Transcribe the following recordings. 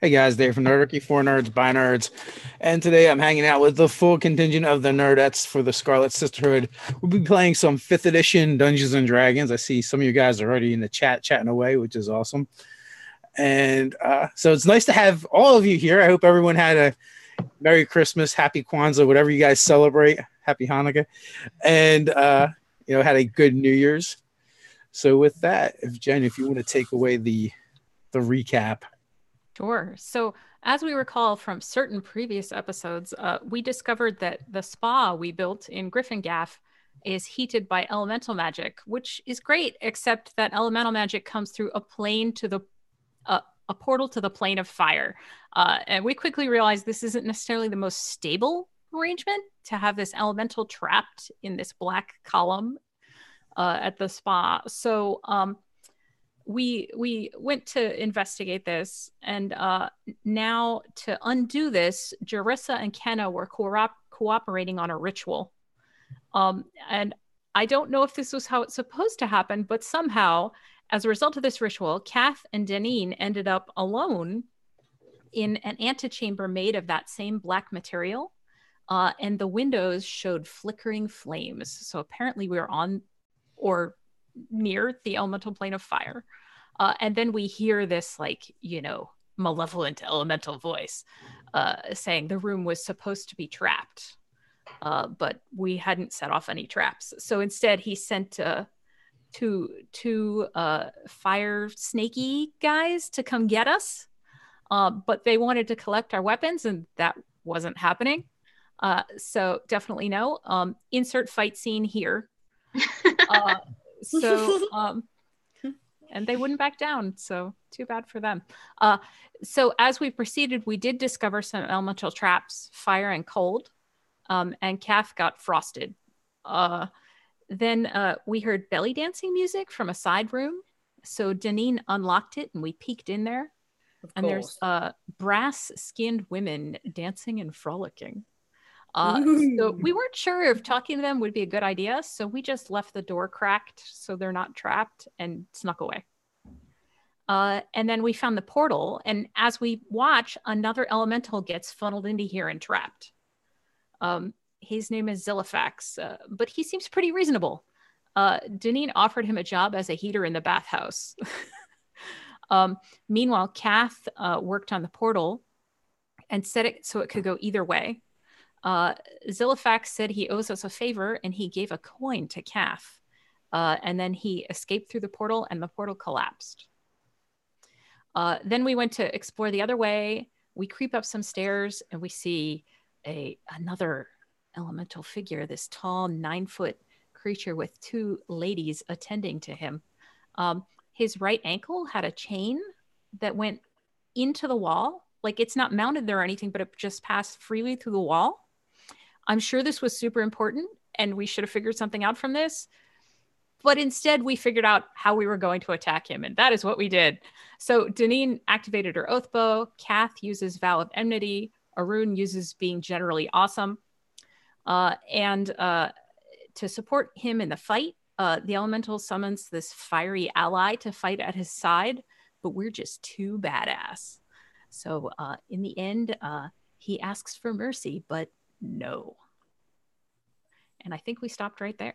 Hey guys, Dave from Nerdarchy, for nerds, by nerds. And today I'm hanging out with the full contingent of the nerdettes for the Scarlet Sisterhood. We'll be playing some 5th edition Dungeons and Dragons. I see some of you guys are already in the chat chatting away, which is awesome. And so it's nice to have all of you here. I hope everyone had a Merry Christmas, Happy Kwanzaa, whatever you guys celebrate. Happy Hanukkah. And, had a good New Year's. So with that, if you want to take away the recap. Sure. So, as we recall from certain previous episodes, we discovered that the spa we built in Gryphongaffe is heated by elemental magic, which is great, except that elemental magic comes through a portal to the plane of fire. And we quickly realized this isn't necessarily the most stable arrangement to have this elemental trapped in this black column at the spa. So, we went to investigate this, and now to undo this, Jarissa and Kenna were cooperating on a ritual. And I don't know if this was how it's supposed to happen, but somehow, as a result of this ritual, Kath and Deneen ended up alone in an antechamber made of that same black material, and the windows showed flickering flames. So apparently we were on or near the elemental plane of fire. And then we hear this, malevolent elemental voice saying the room was supposed to be trapped, but we hadn't set off any traps. So instead, he sent two fire snaky guys to come get us, but they wanted to collect our weapons, and that wasn't happening. So definitely no. Insert fight scene here. And they wouldn't back down, so too bad for them. So as we proceeded, we did discover some elemental traps, fire and cold, and Kath got frosted. Then we heard belly dancing music from a side room, so Deneen unlocked it, and we peeked in there. And there's brass-skinned women dancing and frolicking. So we weren't sure if talking to them would be a good idea, so we just left the door cracked so they're not trapped and snuck away. And then we found the portal, and as we watch, another elemental gets funneled into here and trapped. His name is Zilifax, but he seems pretty reasonable. Deneen offered him a job as a heater in the bathhouse. Meanwhile, Kath worked on the portal and set it so it could go either way. Zilifax said he owes us a favor, and he gave a coin to Kath. And then he escaped through the portal, and the portal collapsed. Then we went to explore the other way. We creep up some stairs, and we see another elemental figure, this tall 9-foot creature with two ladies attending to him. His right ankle had a chain that went into the wall. Like, it's not mounted there or anything, but it just passed freely through the wall. I'm sure this was super important, and we should have figured something out from this. But instead, we figured out how we were going to attack him, and that is what we did. So Deneen activated her oath bow. Kath uses Vow of Enmity. Arun uses being generally awesome. And to support him in the fight, the elemental summons this fiery ally to fight at his side, but we're just too badass. So in the end, he asks for mercy, but no. And I think we stopped right there.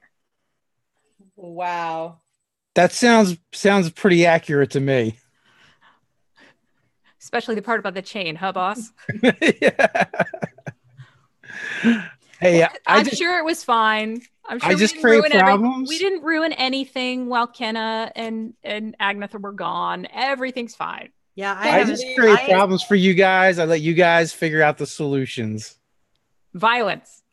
Wow. That sounds pretty accurate to me. Especially the part about the chain, huh, boss? Yeah. Hey, I'm sure it was fine. I'm sure I just create problems. We didn't ruin anything while Kenna and Agnetha were gone. Everything's fine. Yeah, I just create problems for you guys. I let you guys figure out the solutions. Violence.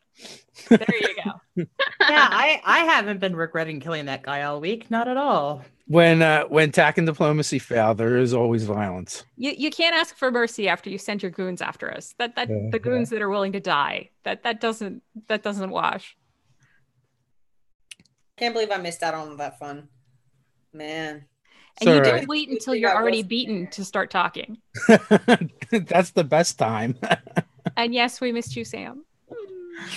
There you go. Yeah, I haven't been regretting killing that guy all week. Not at all. When tact and diplomacy fail, there is always violence. You can't ask for mercy after you send your goons after us. The goons that are willing to die. That doesn't wash. Can't believe I missed out on that fun. Man. And you didn't wait until you're already beaten to start talking. That's the best time. And yes, we missed you, Sam.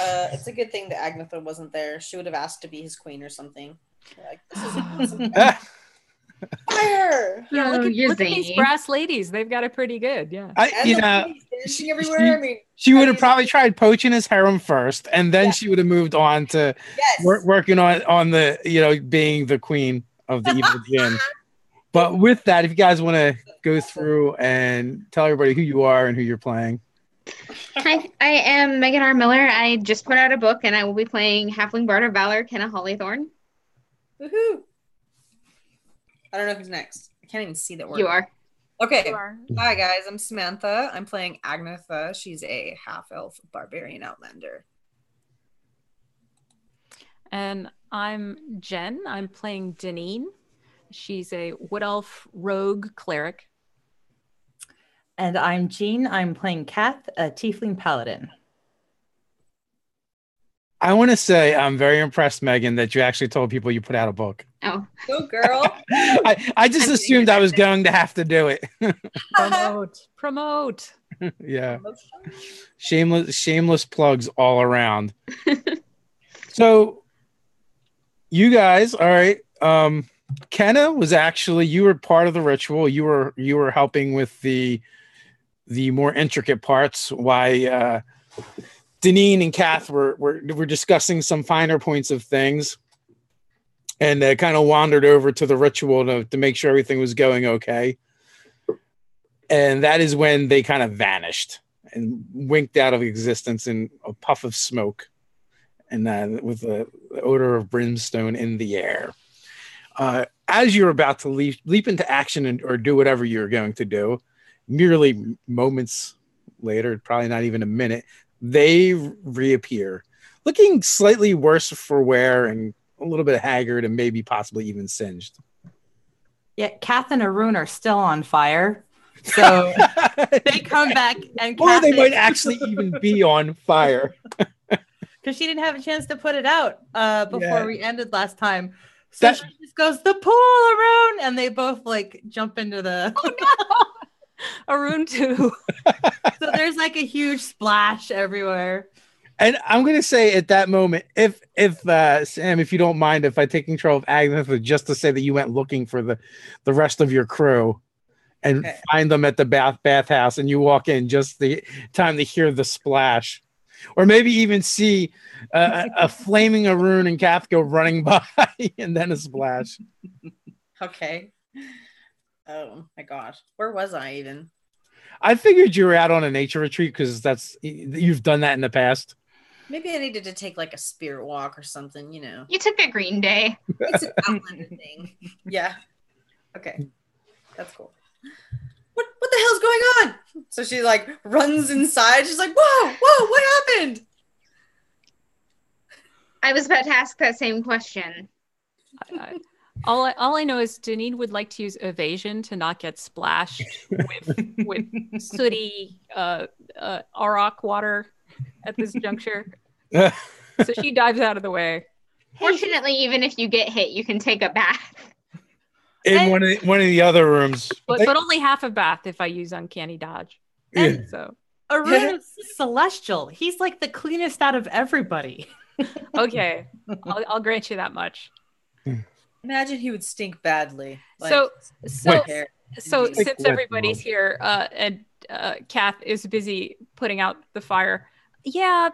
It's a good thing that Agnetha wasn't there. She would have asked to be his queen or something. Like, this is Fire! Yeah, Oh, you're look at these zany. brass ladies. They've got it pretty good. Yeah. And the ladies dancing everywhere. I mean, she how would do have probably tried poaching his harem first, and then Yeah. she would have moved on to Yes. working on the being the queen of the evil djinn. But with that, if you guys want to go through and tell everybody who you are and who you're playing. Hi, I am Megan R. Miller. I just put out a book, and I will be playing Halfling Bard of Valor, Kenna Hollythorn. Woohoo! I don't know who's next. I can't even see that word. You are. Okay. You are. Hi guys, I'm Samantha. I'm playing Agnetha. She's a half-elf barbarian outlander. And I'm Jen. I'm playing Deneen. She's a wood elf rogue cleric. And I'm Jean. I'm playing Kath, a tiefling paladin. I want to say I'm very impressed, Megan, that you actually told people you put out a book. Oh, Go girl. I just assumed I was going to have to do it. Promote. Yeah. Shameless plugs all around. So you guys, all right. Kenna was actually, you were part of the ritual. You were helping with the more intricate parts. Why Deneen and Kath were discussing some finer points of things, and kind of wandered over to the ritual to make sure everything was going okay. And that is when they kind of vanished and winked out of existence in a puff of smoke, and with the odor of brimstone in the air. As you're about to leap into action or do whatever you're going to do, merely moments later, probably not even a minute, they reappear, looking slightly worse for wear and a little bit haggard and maybe possibly even singed. Yeah, Kath and Arun are still on fire. So they come back and Or they might actually even be on fire. because she didn't have a chance to put it out before we ended last time. So That- she just goes, the pool, Arun! And they both like jump into the Arun too. So there's like a huge splash everywhere. And I'm going to say at that moment, if Sam, if you don't mind, if I take control of Agnetha, just to say that you went looking for the rest of your crew and find them at the bathhouse, and you walk in just the time to hear the splash, or maybe even see a flaming Arun and Kath go running by, and then a splash. Okay. Oh my gosh. Where was I even? I figured you were out on a nature retreat because you've done that in the past. Maybe I needed to take like a spirit walk or something, you know. you took a green day. It's an outlander thing. Yeah. Okay. That's cool. What the hell's going on? So she like runs inside. She's like, whoa, what happened? I was about to ask that same question. All I know is Deneen would like to use evasion to not get splashed with sooty Auroch water at this juncture. So she dives out of the way. Fortunately, even if you get hit, you can take a bath. In one of the other rooms. But only half a bath if I use uncanny dodge. Yeah. So Arun is celestial. He's like the cleanest out of everybody. okay, I'll grant you that much. Imagine he would stink badly. So hair. since wet everybody's blood. here, and Kath is busy putting out the fire. Yeah,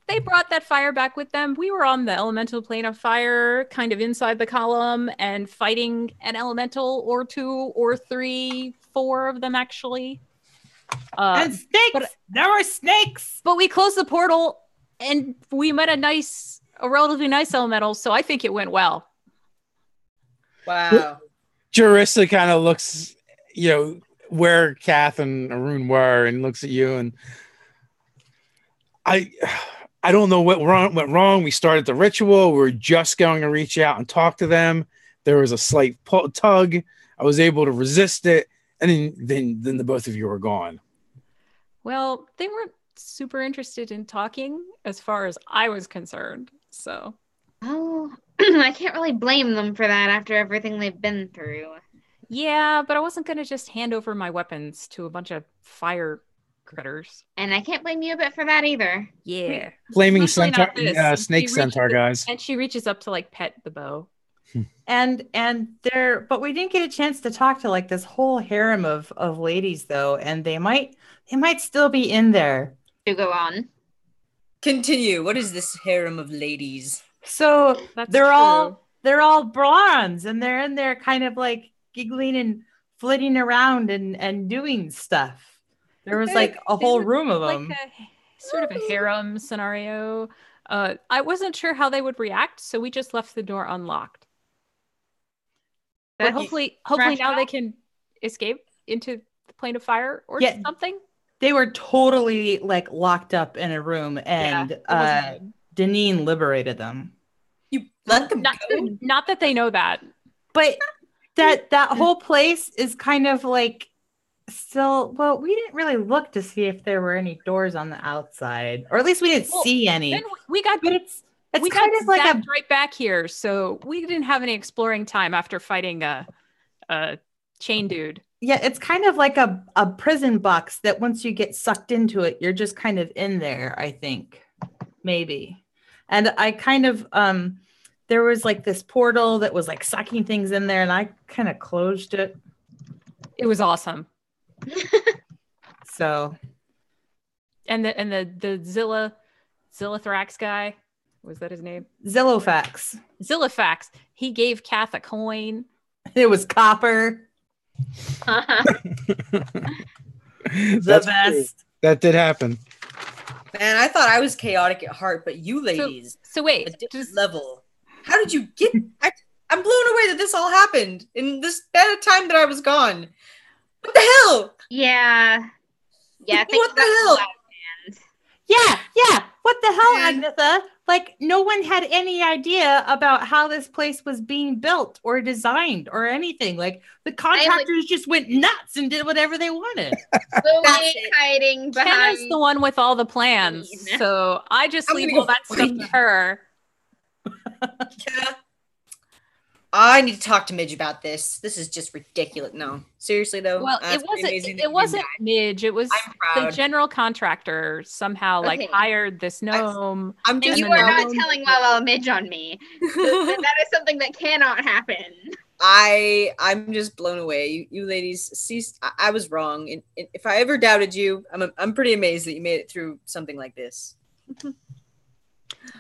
they brought that fire back with them. We were on the elemental plane of fire, kind of inside the column, and fighting an elemental or two or three, four of them actually. And snakes! There were snakes! But we closed the portal, and we met a relatively nice elemental, so I think it went well. Wow. Jarissa kind of looks, where Kath and Arun were, and looks at you, and I don't know what went wrong. We started the ritual. We were just going to reach out and talk to them. There was a slight tug. I was able to resist it, and then the both of you were gone. Well, they weren't super interested in talking as far as I was concerned. So, Oh, I can't really blame them for that after everything they've been through. yeah, but I wasn't going to just hand over my weapons to a bunch of fire critters. And I can't blame you a bit for that either. Yeah. Flaming Especially centaur, not this. snake She centaur reaches- guys. And she reaches up to like pet the bow. And there, but we didn't get a chance to talk to like this whole harem of ladies though, and they might still be in there. To go on. Continue. What is this harem of ladies? So That's they're true. all bronze, and they're in there kind of like giggling and flitting around and doing stuff. There was like a whole room of them. Like a sort of a harem scenario. I wasn't sure how they would react, so we just left the door unlocked. But hopefully now they can escape into the plane of fire or something. They were totally like locked up in a room, and Deneen liberated them. You let them go? Not that they know that. But that whole place is kind of like still, well, we didn't really look to see if there were any doors on the outside, or at least we didn't see any. Then we got, but it's we kind got of like a right back here, so we didn't have any exploring time after fighting a chain dude. Yeah, it's kind of like a prison box that once you get sucked into it, you're just kind of in there, I think. Maybe. And I kind of there was like this portal that was like sucking things in there, and I kind of closed it. It was awesome. So and the Zillathrax guy, was that his name? Zillifax. He gave Kath a coin. It was copper. The best. True. That did happen. Man, I thought I was chaotic at heart, but you ladies, so wait, a different level. How did you get? I'm blown away that this all happened in this bad time that I was gone. What the hell? Yeah. What the hell? Yeah. What the hell, Man. Agnetha? Like, no one had any idea about how this place was being built or designed or anything. Like, the contractors just went nuts and did whatever they wanted. Slowly hiding behind. Kenna's the one with all the plans, so I just leave all that stuff to her. Kenna, I need to talk to Midge about this. This is just ridiculous. No, seriously though. Well, it wasn't Midge. It was the general contractor somehow like hired this gnome. You are not telling Lala Midge on me. That is something that cannot happen. I'm just blown away. You ladies, see, I was wrong. And if I ever doubted you, I'm pretty amazed that you made it through something like this.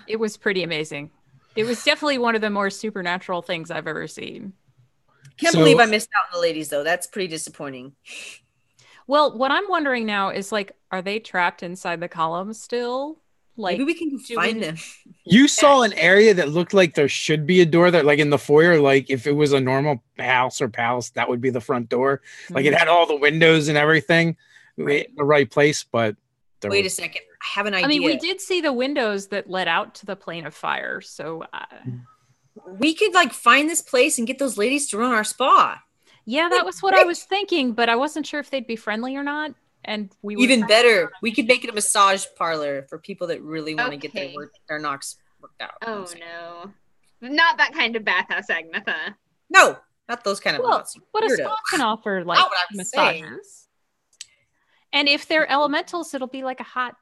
It was pretty amazing. It was definitely one of the more supernatural things I've ever seen. Can't believe I missed out on the ladies, though. That's pretty disappointing. Well, what I'm wondering now is, like, are they trapped inside the columns still? Like, maybe we can find them. You saw an area that looked like there should be a door that, like, in the foyer, like, if it was a normal house or palace, that would be the front door. Like, it had all the windows and everything in the right place, but... Wait a second. I have an idea. I mean, we did see the windows that led out to the plane of fire, so... we could, like, find this place and get those ladies to run our spa. Yeah, that was what I was thinking, but I wasn't sure if they'd be friendly or not. And we even better, we could make it a massage parlor for people that really want to get their knocks worked out. Oh, no. Not that kind of bathhouse, Agnetha. No, not those kind of baths. But a spa can offer, like, massages. And if they're elementals, it'll be like a hot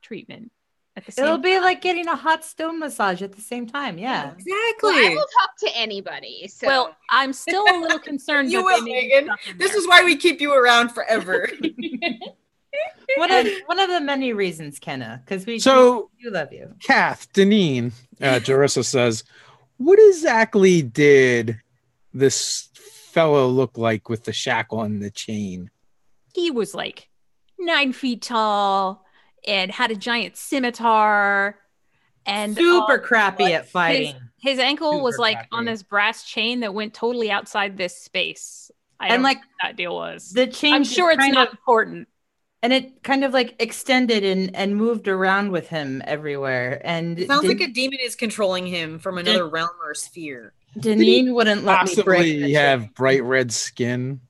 treatment at the same time. It'll be like getting a hot stone massage at the same time. Yeah, exactly. Well, I will talk to anybody. So. Well, I'm still a little concerned. You will, Megan. This is why we keep you around forever. One of the many reasons, Kenna, because we love you. Kath, Deneen, Jarissa says, what exactly did this fellow look like with the shackle and the chain? He was like 9 feet tall and had a giant scimitar and super crappy at fighting. His ankle was like on this brass chain that went totally outside this space. I don't know what that deal was. The chain, I'm sure it's not important. And it kind of like extended and moved around with him everywhere. And it sounds like a demon is controlling him from another realm or sphere. Deneen wouldn't let me break. Possibly have bright red skin.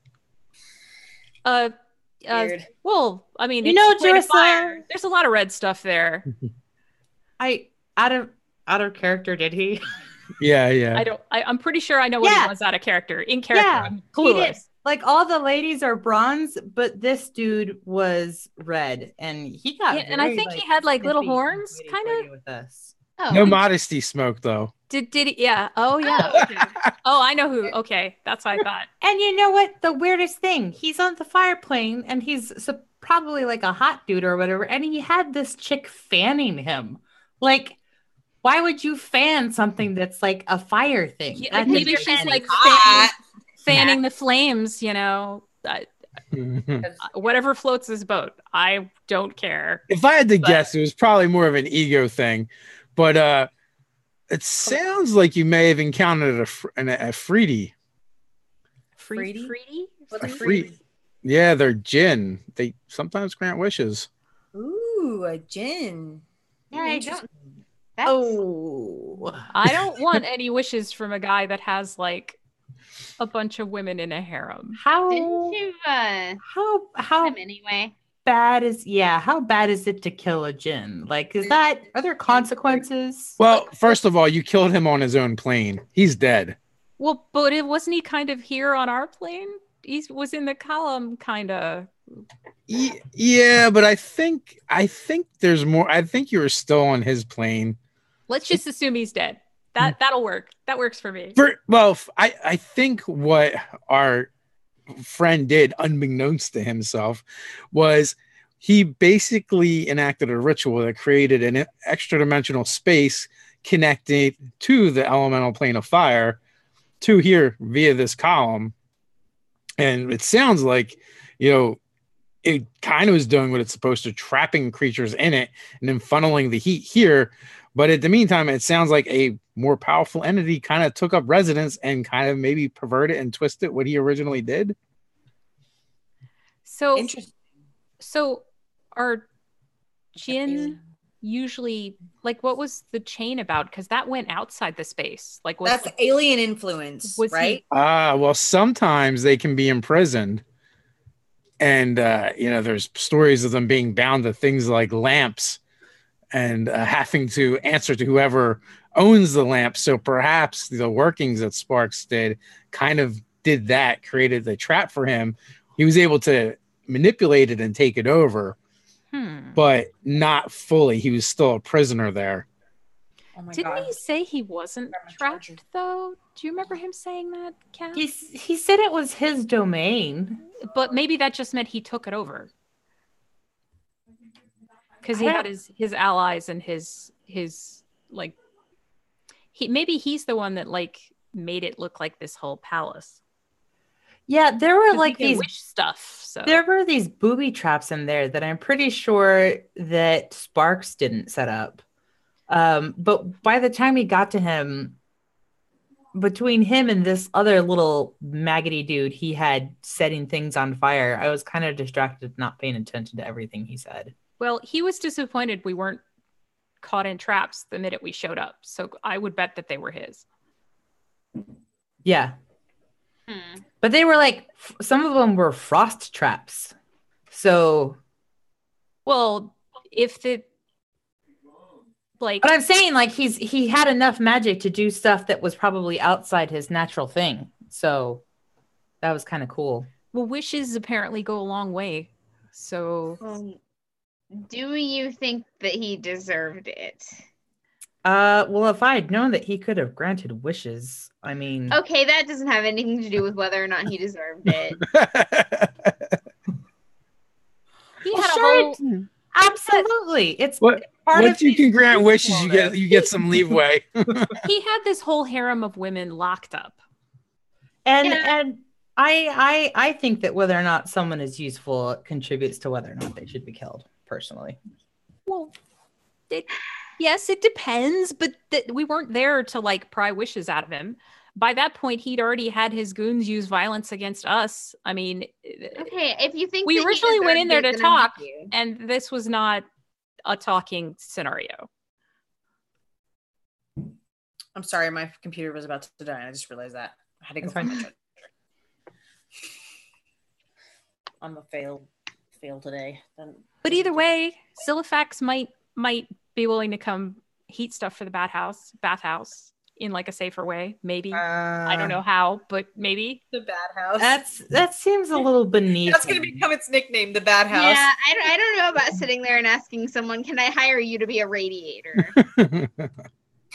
Well, I mean, Jarissa, there's a lot of red stuff there. Out of character, did he? Yeah. I'm pretty sure I know what he was out of character. In character, I'm clueless. Like all the ladies are bronze, but this dude was red, and he got. And I think he had like little horns, kind of. With us. No modesty smoke, though. Did he? Yeah. Oh, yeah. Okay. Oh, I know who. Okay. That's what I thought. And you know what? The weirdest thing, he's on the fire plane and he's probably like a hot dude or whatever. And he had this chick fanning him. Like, why would you fan something that's like a fire thing? Yeah, like maybe she's like fanning the flames, you know. Whatever floats his boat. I don't care. If I had to guess, it was probably more of an ego thing. But it sounds like you may have encountered a Freedy. Freedy? What's a A Freedy? Yeah, they're djinn. They sometimes grant wishes. Ooh, a djinn. Yeah, I don't. I don't want any wishes from a guy that has like a bunch of women in a harem. Didn't you how him anyway? bad is how bad is it to kill a djinn? Like, are there consequences? Well, first of all, you killed him on his own plane. He's dead. Well, but wasn't he kind of here on our plane? He was in the column, kind of. Yeah, but I think there's more. I think you were still on his plane. Let's just assume he's dead. That'll work. That works for me. I think what our friend did, unbeknownst to himself, was he basically enacted a ritual that created an extra dimensional space connected to the elemental plane of fire to here via this column. And it sounds like, it kind of was doing what it's supposed to, trapping creatures in it and then funneling the heat here. But in the meantime, it sounds like a more powerful entity kind of took up residence and kind of maybe perverted and twisted what he originally did. So Interesting. So are djinn usually, like, what was the chain about? Because that went outside the space. Like, that's alien influence, right? Well, sometimes they can be imprisoned. And, there's stories of them being bound to things like lamps and having to answer to whoever owns the lamp. So perhaps the workings that Sparks did kind of did that, created the trap for him. He was able to manipulate it and take it over, but not fully. He was still a prisoner there. Oh my Didn't God. he say he wasn't trapped, though? Do you remember him saying that, Kat? He said it was his domain. But maybe that just meant he took it over. Because he had his allies and his like, maybe he's the one that like made it look like this whole palace. Yeah, there were like these wish stuff. So there were these booby traps in there that I'm pretty sure that Sparks didn't set up. But by the time he got to him, between him and this other little maggoty dude he had setting things on fire, I was kind of distracted, not paying attention to everything he said. Well, he was disappointed we weren't caught in traps the minute we showed up. So I would bet that they were his. Yeah. But they were like, some of them were frost traps. So. Well, if the. Like, but I'm saying, like, he had enough magic to do stuff that was probably outside his natural thing. So that was kind of cool. Well, wishes apparently go a long way. So. Do you think that he deserved it? Well, if I had known that he could have granted wishes, I mean... Okay, that doesn't have anything to do with whether or not he deserved it. He had a whole... Absolutely. It's once you can grant wishes, you get some leeway. He had this whole harem of women locked up. And I think that whether or not someone is useful contributes to whether or not they should be killed, personally. Well, yes, it depends, but we weren't there to like pry wishes out of him. By that point, he'd already had his goons use violence against us. I mean, okay, if you think we originally went in there to talk, and this was not a talking scenario. I'm sorry, my computer was about to die. I just realized that. I had to go find my charger. I'm a fail today. But either way, Zilifax might be willing to come heat stuff for the bathhouse in like a safer way. Maybe. I don't know how, but maybe. The bad house. That seems a little beneath. That's going to become its nickname, the bad house. Yeah, I don't know about sitting there and asking someone, can I hire you to be a radiator?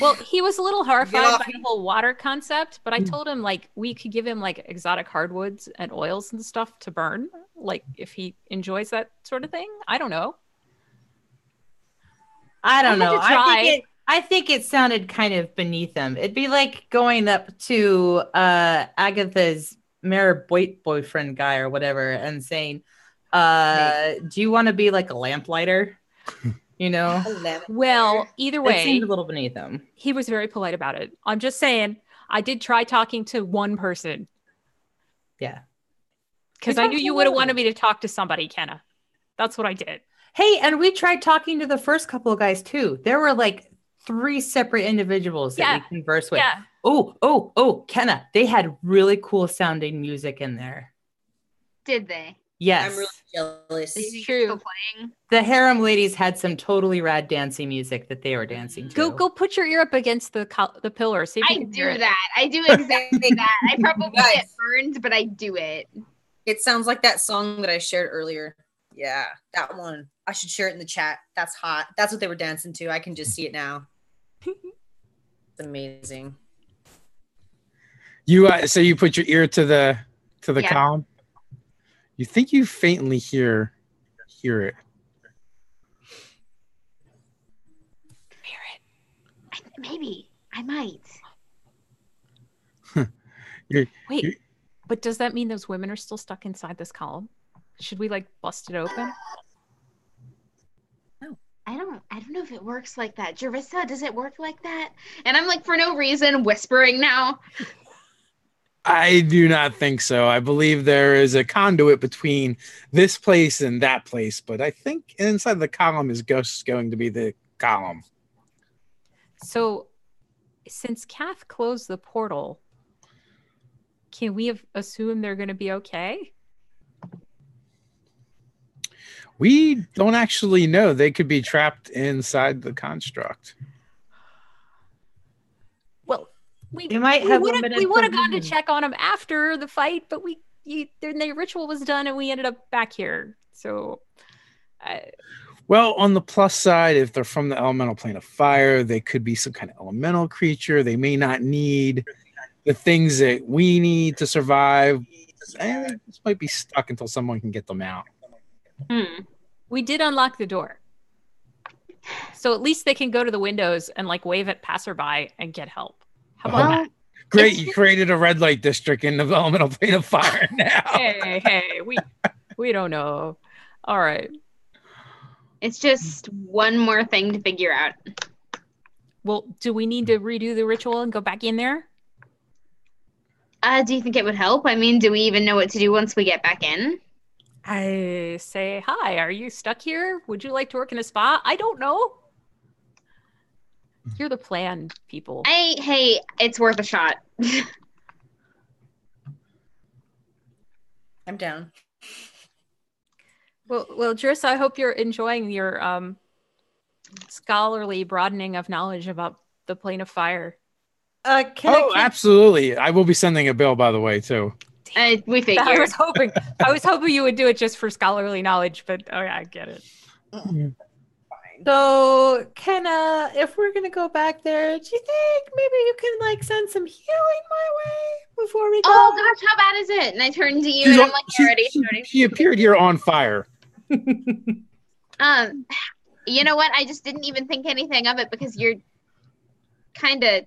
Well, he was a little horrified off by me. the whole water concept, but I told him like we could give him like exotic hardwoods and oils and stuff to burn, like if he enjoys that sort of thing. I don't know. I don't I had know. to try. I think it sounded kind of beneath him. It'd be like going up to Agatha's mayor boyfriend guy or whatever and saying, do you want to be like a lamplighter? You know? Well, either It seemed way, a little beneath him. he was very polite about it. I'm just saying, I did try talking to one person Yeah. because You I talked knew to you would have one. wanted me to talk to somebody, Kenna. That's what I did. Hey, and we tried talking to the first couple of guys too. There were like 3 separate individuals that we conversed with. Yeah. Oh, Kenna, they had really cool sounding music in there. Did they? Yes. I'm really jealous. Is he True. still playing? The harem ladies had some totally rad dancing music that they were dancing to. Go put your ear up against the pillar. See if you I can hear do it. that. I do exactly that. I probably Nice. get burned, but I do it. It sounds like that song that I shared earlier. Yeah, that one. I should share it in the chat. That's hot. That's what they were dancing to. I can just see it now. It's amazing. You so you put your ear to the Yeah. column. You think you faintly hear it. Maybe. I might. Wait, but does that mean those women are still stuck inside this column? Should we like bust it open? I don't know if it works like that. Jarissa, does it work like that? And I'm like, for no reason, whispering now. I do not think so. I believe there is a conduit between this place and that place, but I think inside the column is going to be the column. So, since Kath closed the portal, can we assume they're going to be okay? We don't actually know. They could be trapped inside the construct. Well, we might have would limited have gone to provision. check on them after the fight, but then the ritual was done and we ended up back here. So, Well, on the plus side, if they're from the elemental plane of fire, they could be some kind of elemental creature. They may not need the things that we need to survive. And they just might be stuck until someone can get them out. we did unlock the door. So at least they can go to the windows and like wave at passerby and get help. How about that? Great, you created a red light district in the elemental plane of fire now. Hey, we don't know. All right. It's just one more thing to figure out. Well, do we need to redo the ritual and go back in there? Do you think it would help? I mean, do we even know what to do once we get back in? I say, hi, are you stuck here? Would you like to work in a spa? I don't know. You're the plan, people. Hey, it's worth a shot. I'm down. Well, Jarissa, I hope you're enjoying your scholarly broadening of knowledge about the plane of fire. Absolutely. I will be sending a bill, by the way, too. We figured. I was hoping you would do it just for scholarly knowledge, but oh yeah, I get it. So, Kenna, if we're gonna go back there, do you think maybe you can like send some healing my way before we go? Oh gosh, how bad is it? And I turn to you and I'm like already starting. She appeared here on fire. You know what? I just didn't even think anything of it because you're kind of,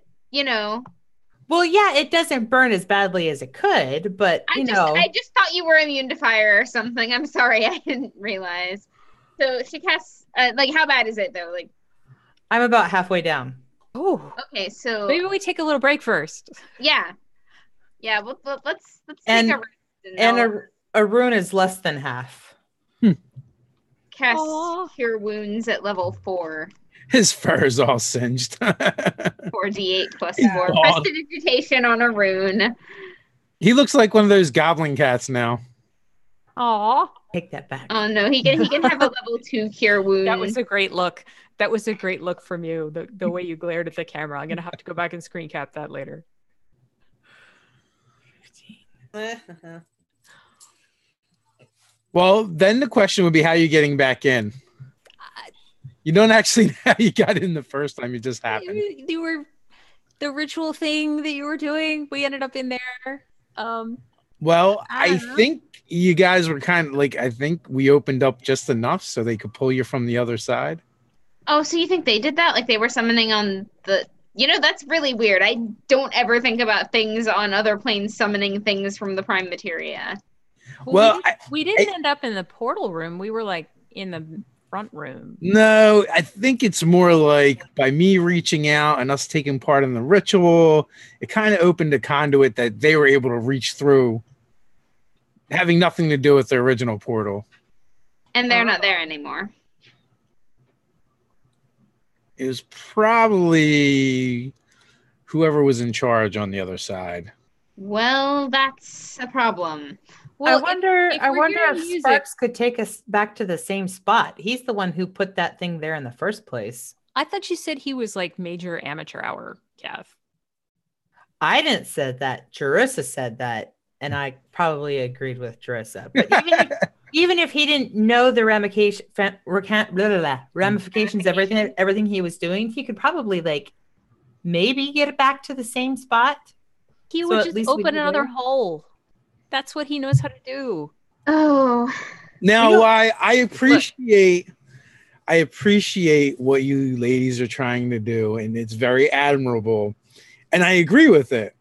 Well, yeah, it doesn't burn as badly as it could, but I just thought you were immune to fire or something. I'm sorry, I didn't realize. So she casts. How bad is it though? Like, I'm about halfway down. Oh, okay. So maybe we take a little break first. Yeah. Well, let's And- take a rest. And a rune is less than half. Cast Aw. Cure Wounds at level 4. His fur is all singed. 4d8 plus He's 4. bald. Prestidigitation on a rune. He looks like one of those goblin cats now. Aw, Take that back. Oh no, he can have a level 2 Cure Wound. that was a great look. That was a great look from you. The way you glared at the camera. I'm gonna have to go back and screen cap that later. Well, then the question would be, how are you getting back in? You don't actually know how you got in the first time. It just happened. You were the ritual thing that you were doing. We ended up in there. Well, I I don't know. think you guys were kind of like, I think we opened up just enough so they could pull you from the other side. Oh, so you think they did that? Like they were summoning on the. That's really weird. I don't ever think about things on other planes summoning things from the prime materia. Well, we didn't end up in the portal room. We were like in the front room. No, I think it's more like by me reaching out and us taking part in the ritual, it kind of opened a conduit that they were able to reach through, having nothing to do with the original portal. And they're not there anymore. It was probably whoever was in charge on the other side. Well, that's a problem. I Well, wonder we're hearing if music- Sparks could take us back to the same spot. He's the one who put that thing there in the first place. I thought you said he was like major amateur hour, Gav. I didn't say that. Jerissa said that, and I probably agreed with Jerissa. But even if he didn't know the ramifications, everything he was doing, he could probably like maybe get it back to the same spot. He So would at just least we'd open be another there. hole. That's what he knows how to do. Oh, Now, I appreciate what you ladies are trying to do, and it's very admirable, and I agree with it.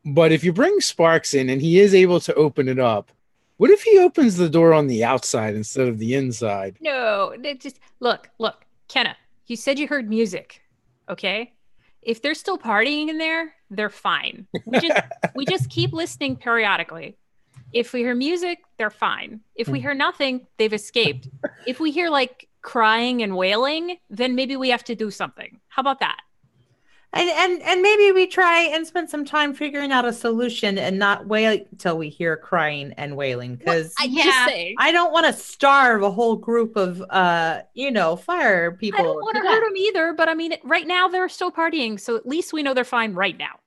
But if you bring Sparks in and he is able to open it up, what if he opens the door on the outside instead of the inside? No, just look, Kenna. You said you heard music, okay? If they're still partying in there, they're fine. We just keep listening periodically. If we hear music, they're fine. If we hear nothing, they've escaped. If we hear like crying and wailing, then maybe we have to do something. How about that? And maybe we try and spend some time figuring out a solution and not wait until we hear crying and wailing, because just say I don't want to starve a whole group of fire people. I don't want to hurt them either, but I mean, right now they're still partying, so at least we know they're fine right now.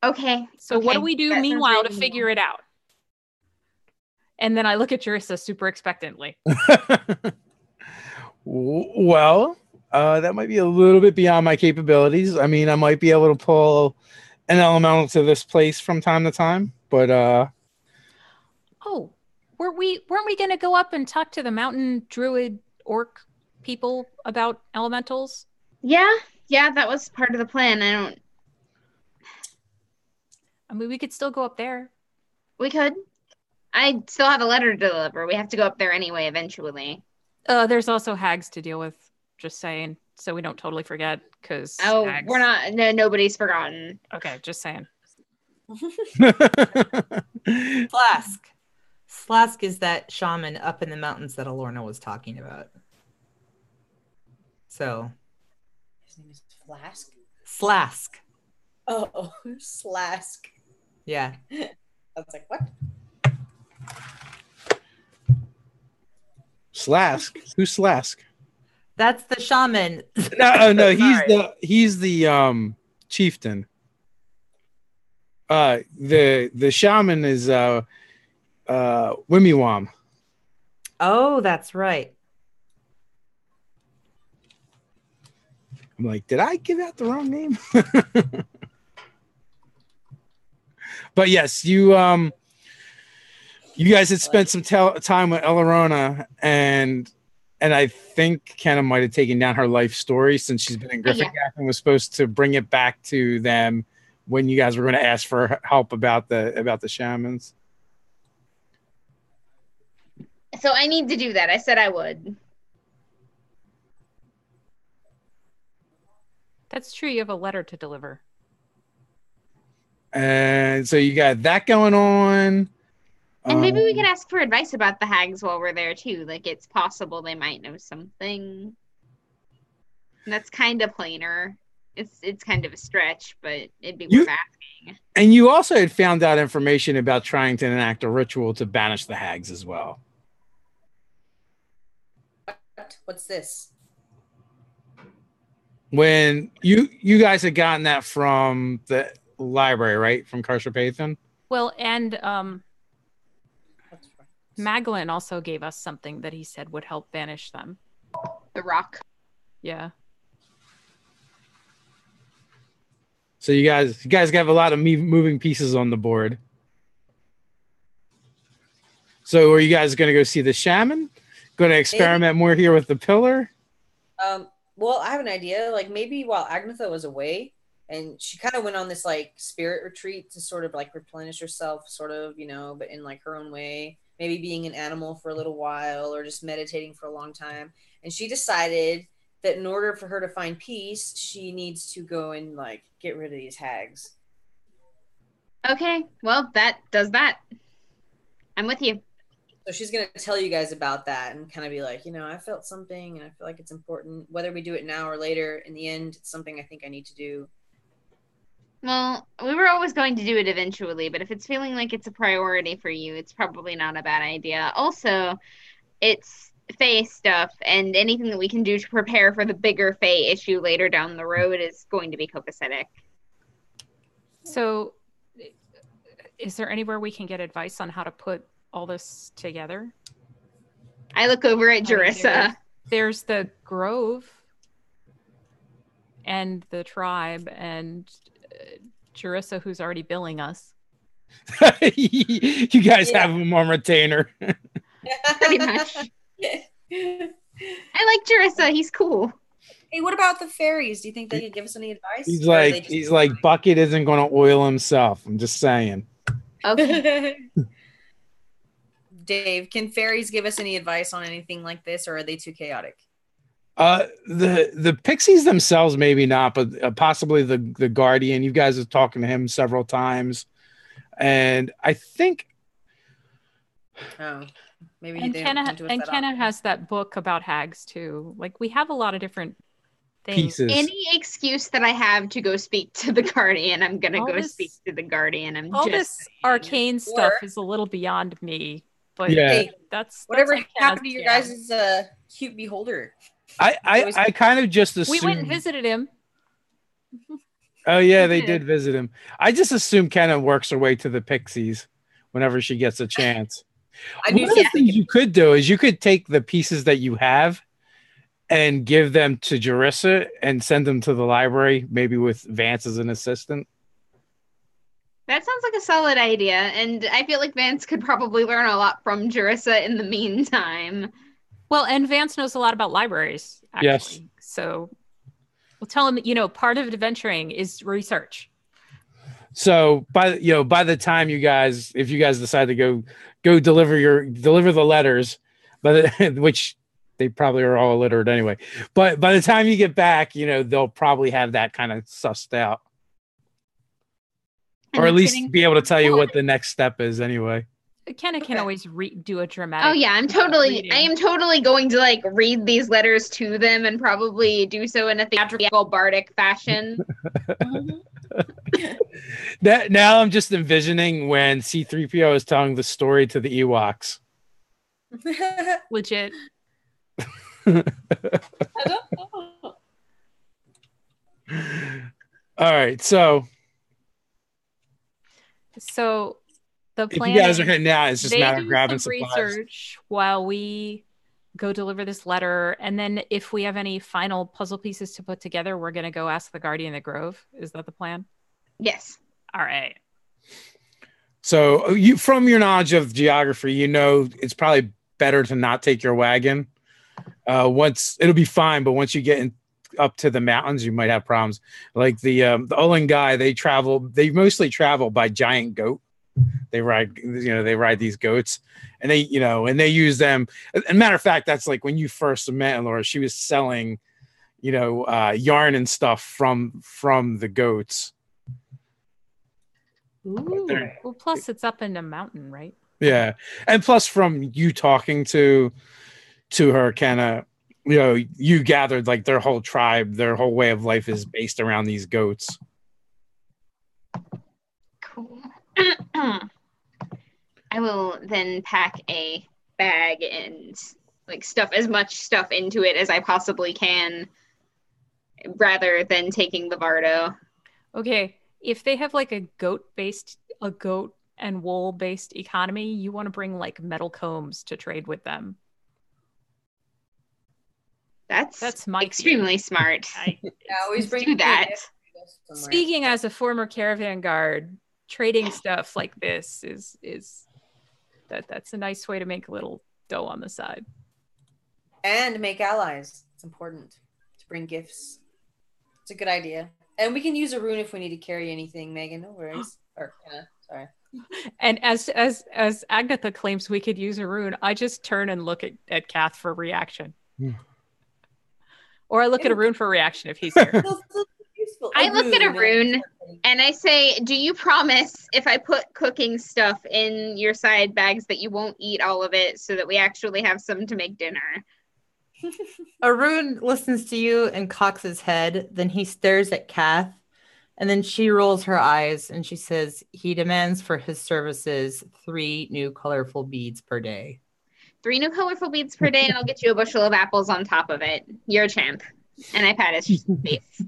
okay. So what do we do That sounds meanwhile to reasonable. figure it out? And then I look at Jerissa super expectantly. Well, that might be a little bit beyond my capabilities. I mean, I might be able to pull an elemental to this place from time to time, but Oh, weren't we going to go up and talk to the mountain druid orc people about elementals? Yeah, that was part of the plan. I mean, we could still go up there. We could. I still have a letter to deliver. We have to go up there anyway eventually. There's also hags to deal with, just saying, so we don't totally forget, because hags... we're not. No, nobody's forgotten. Okay, just saying. Slask is that shaman up in the mountains that Alorna was talking about. So His name is Flask. Slask. Oh, Slask. Yeah. I was like, what? Slask. Who's Slask? That's the shaman. No, Sorry. he's the chieftain. The shaman is Wimiwam. Oh, that's right. I'm like, did I give out the wrong name? But yes, you guys had spent some time with Elerona, and I think Kenna might have taken down her life story since she's been in Gryphongaffe and was supposed to bring it back to them when you guys were going to ask for help about the shamans. So I need to do that. I said I would. That's true. You have a letter to deliver. And so you got that going on. And maybe we could ask for advice about the hags while we're there too. Like it's possible they might know something. And that's kind of plainer. It's kind of a stretch, but it'd be worth asking. And you also had found out information about trying to enact a ritual to banish the hags as well. What's this? When you guys had gotten that from the library, right? From Carshapathan? Well, and That's right. Maglin also gave us something that he said would help banish them. The rock. Yeah. So you guys have a lot of moving pieces on the board. So are you guys going to go see the shaman? Going to experiment more here with the pillar? Well, I have an idea. Like maybe while Agnetha was away, and she kind of went on this like spirit retreat to sort of like replenish herself, sort of, but in like her own way. Maybe being an animal for a little while, or just meditating for a long time. And she decided that in order for her to find peace, she needs to go and like get rid of these hags. Okay, well, that does that. I'm with you. So she's going to tell you guys about that and kind of be like, I felt something and I feel like it's important. Whether we do it now or later, in the end, it's something I think I need to do. Well, we were always going to do it eventually, but if it's feeling like it's a priority for you, it's probably not a bad idea. Also, it's Fae stuff, and anything that we can do to prepare for the bigger Fae issue later down the road is going to be copacetic. So, is there anywhere we can get advice on how to put all this together? I look over at Jerissa. There's the grove and the tribe and Jerissa, who's already billing us. You guys have him on retainer. Pretty much. I like Jerissa. He's cool. Hey, what about the fairies? Do you think they could give us any advice? He's like Bucket isn't going to oil himself. I'm just saying. Okay. Dave, can fairies give us any advice on anything like this, or are they too chaotic? The pixies themselves, maybe not, but possibly the guardian. You guys are talking to him several times, and I think. Oh, maybe. And Kenna has that book about hags too. Like we have a lot of different things. Pieces. Any excuse that I have to go speak to the guardian, I'm gonna speak to the guardian. This arcane stuff is a little beyond me. But hey, that's whatever happened to your guys' cute beholder. I kind of just assumed. We went and visited him. Oh yeah, they did visit him. I just assume Kenna works her way to the pixies whenever she gets a chance. One of the things you could do is you could take the pieces that you have and give them to Jerissa and send them to the library, maybe with Vance as an assistant. That sounds like a solid idea, and I feel like Vance could probably learn a lot from Jerissa in the meantime. Well, and Vance knows a lot about libraries, actually. Yes. So we'll tell him, part of adventuring is research. So by the time if you guys decide to go deliver the letters, which they probably are all illiterate anyway. But by the time you get back, they'll probably have that kind of sussed out. Or at least be able to tell you what the next step is anyway. Kenna can always do a dramatic. Oh yeah, I am totally going to read these letters to them and probably do so in a theatrical bardic fashion. Now I'm just envisioning when C-3PO is telling the story to the Ewoks. Legit. All right, so the plan. If you guys are heading out, it's just a matter of grabbing some supplies. Research while we go deliver this letter, and then if we have any final puzzle pieces to put together, we're going to go ask the Guardian of the Grove. Is that the plan? Yes. All right. So from your knowledge of geography, it's probably better to not take your wagon. It'll be fine, but once you get up to the mountains, you might have problems. Like the Ulingai, they mostly travel by giant goat. They ride these goats, and they use them. And matter of fact, that's like when you first met Laura, she was selling, yarn and stuff from the goats. Ooh. Well, plus it's up in a mountain, right? Yeah, and plus from you talking to her, Kenna, you gathered like their whole tribe, their whole way of life is based around these goats. Cool. I will then pack a bag and stuff as much stuff into it as I possibly can, rather than taking the Vardo. Okay, if they have a goat and wool based economy, you want to bring metal combs to trade with them. That's my extremely smart. Yeah, always Let's bring do that. somewhere. Speaking as a former caravan guard, trading stuff like this is that's a nice way to make a little dough on the side. And make allies. It's important to bring gifts. It's a good idea. And we can use a rune if we need to carry anything, Megan. No worries. Or sorry. And as Agatha claims we could use a rune, I just turn and look at Kath for reaction. Or I look at a rune for reaction if he's here. I look at a rune and I say, do you promise if I put cooking stuff in your side bags that you won't eat all of it so that we actually have some to make dinner? Arun listens to you and cocks his head. Then he stares at Kath, and then she rolls her eyes and she says, he demands for his services 3 new colorful beads per day. 3 new colorful beads per day, and I'll get you a bushel of apples on top of it. You're a champ. And I pat his face.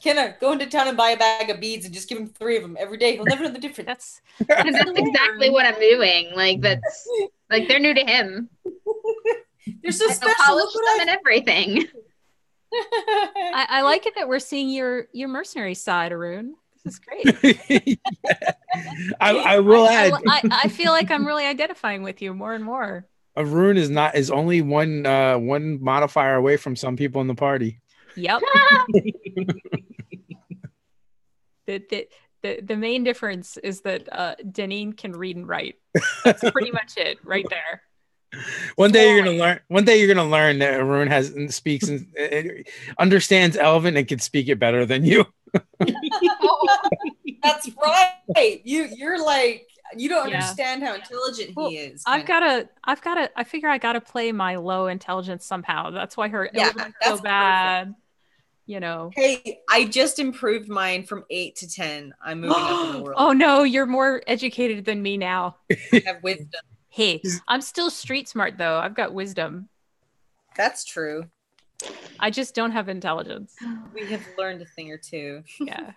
Kenna, go into town and buy a bag of beads and just give him 3 of them every day. He'll never know the difference. That's exactly what I'm doing. Like that's like they're new to him. You're so special. Polish them and everything. I like it that we're seeing your mercenary side, Arun. This is great. I will add. I feel like I'm really identifying with you more and more. Arun is only one modifier away from some people in the party. Yep. The main difference is that Deneen can read and write. That's pretty much it, right there. One day you're gonna learn that Arun speaks and understands Elven and can speak it better than you. That's right. You're like you don't understand how intelligent he is. I figure I gotta play my low intelligence somehow. That's why her Elven's so bad. Perfect. You know. Hey, I just improved mine from 8 to 10. I'm moving up in the world. Oh no, you're more educated than me now. I have wisdom. Hey, I'm still street smart though. I've got wisdom. That's true. I just don't have intelligence. We have learned a thing or two. Yeah.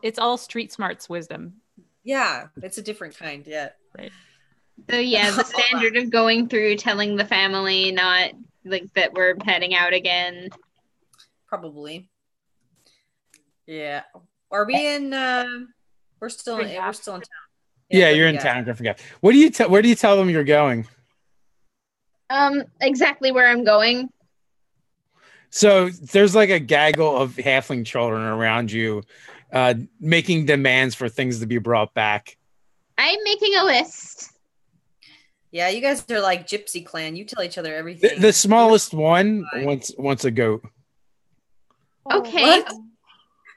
It's all street smarts wisdom. Yeah, it's a different kind, Right. So yeah, the standard of going through telling the family not like that we're heading out again. Probably. Yeah. Are we in we're still in town. Yeah, you're in town, Gryphongaffe. Where do you tell them you're going? Exactly where I'm going. So there's like a gaggle of halfling children around you, making demands for things to be brought back. I'm making a list. Yeah, you guys are like Gypsy Clan. You tell each other everything. The smallest one wants a goat. Okay. What?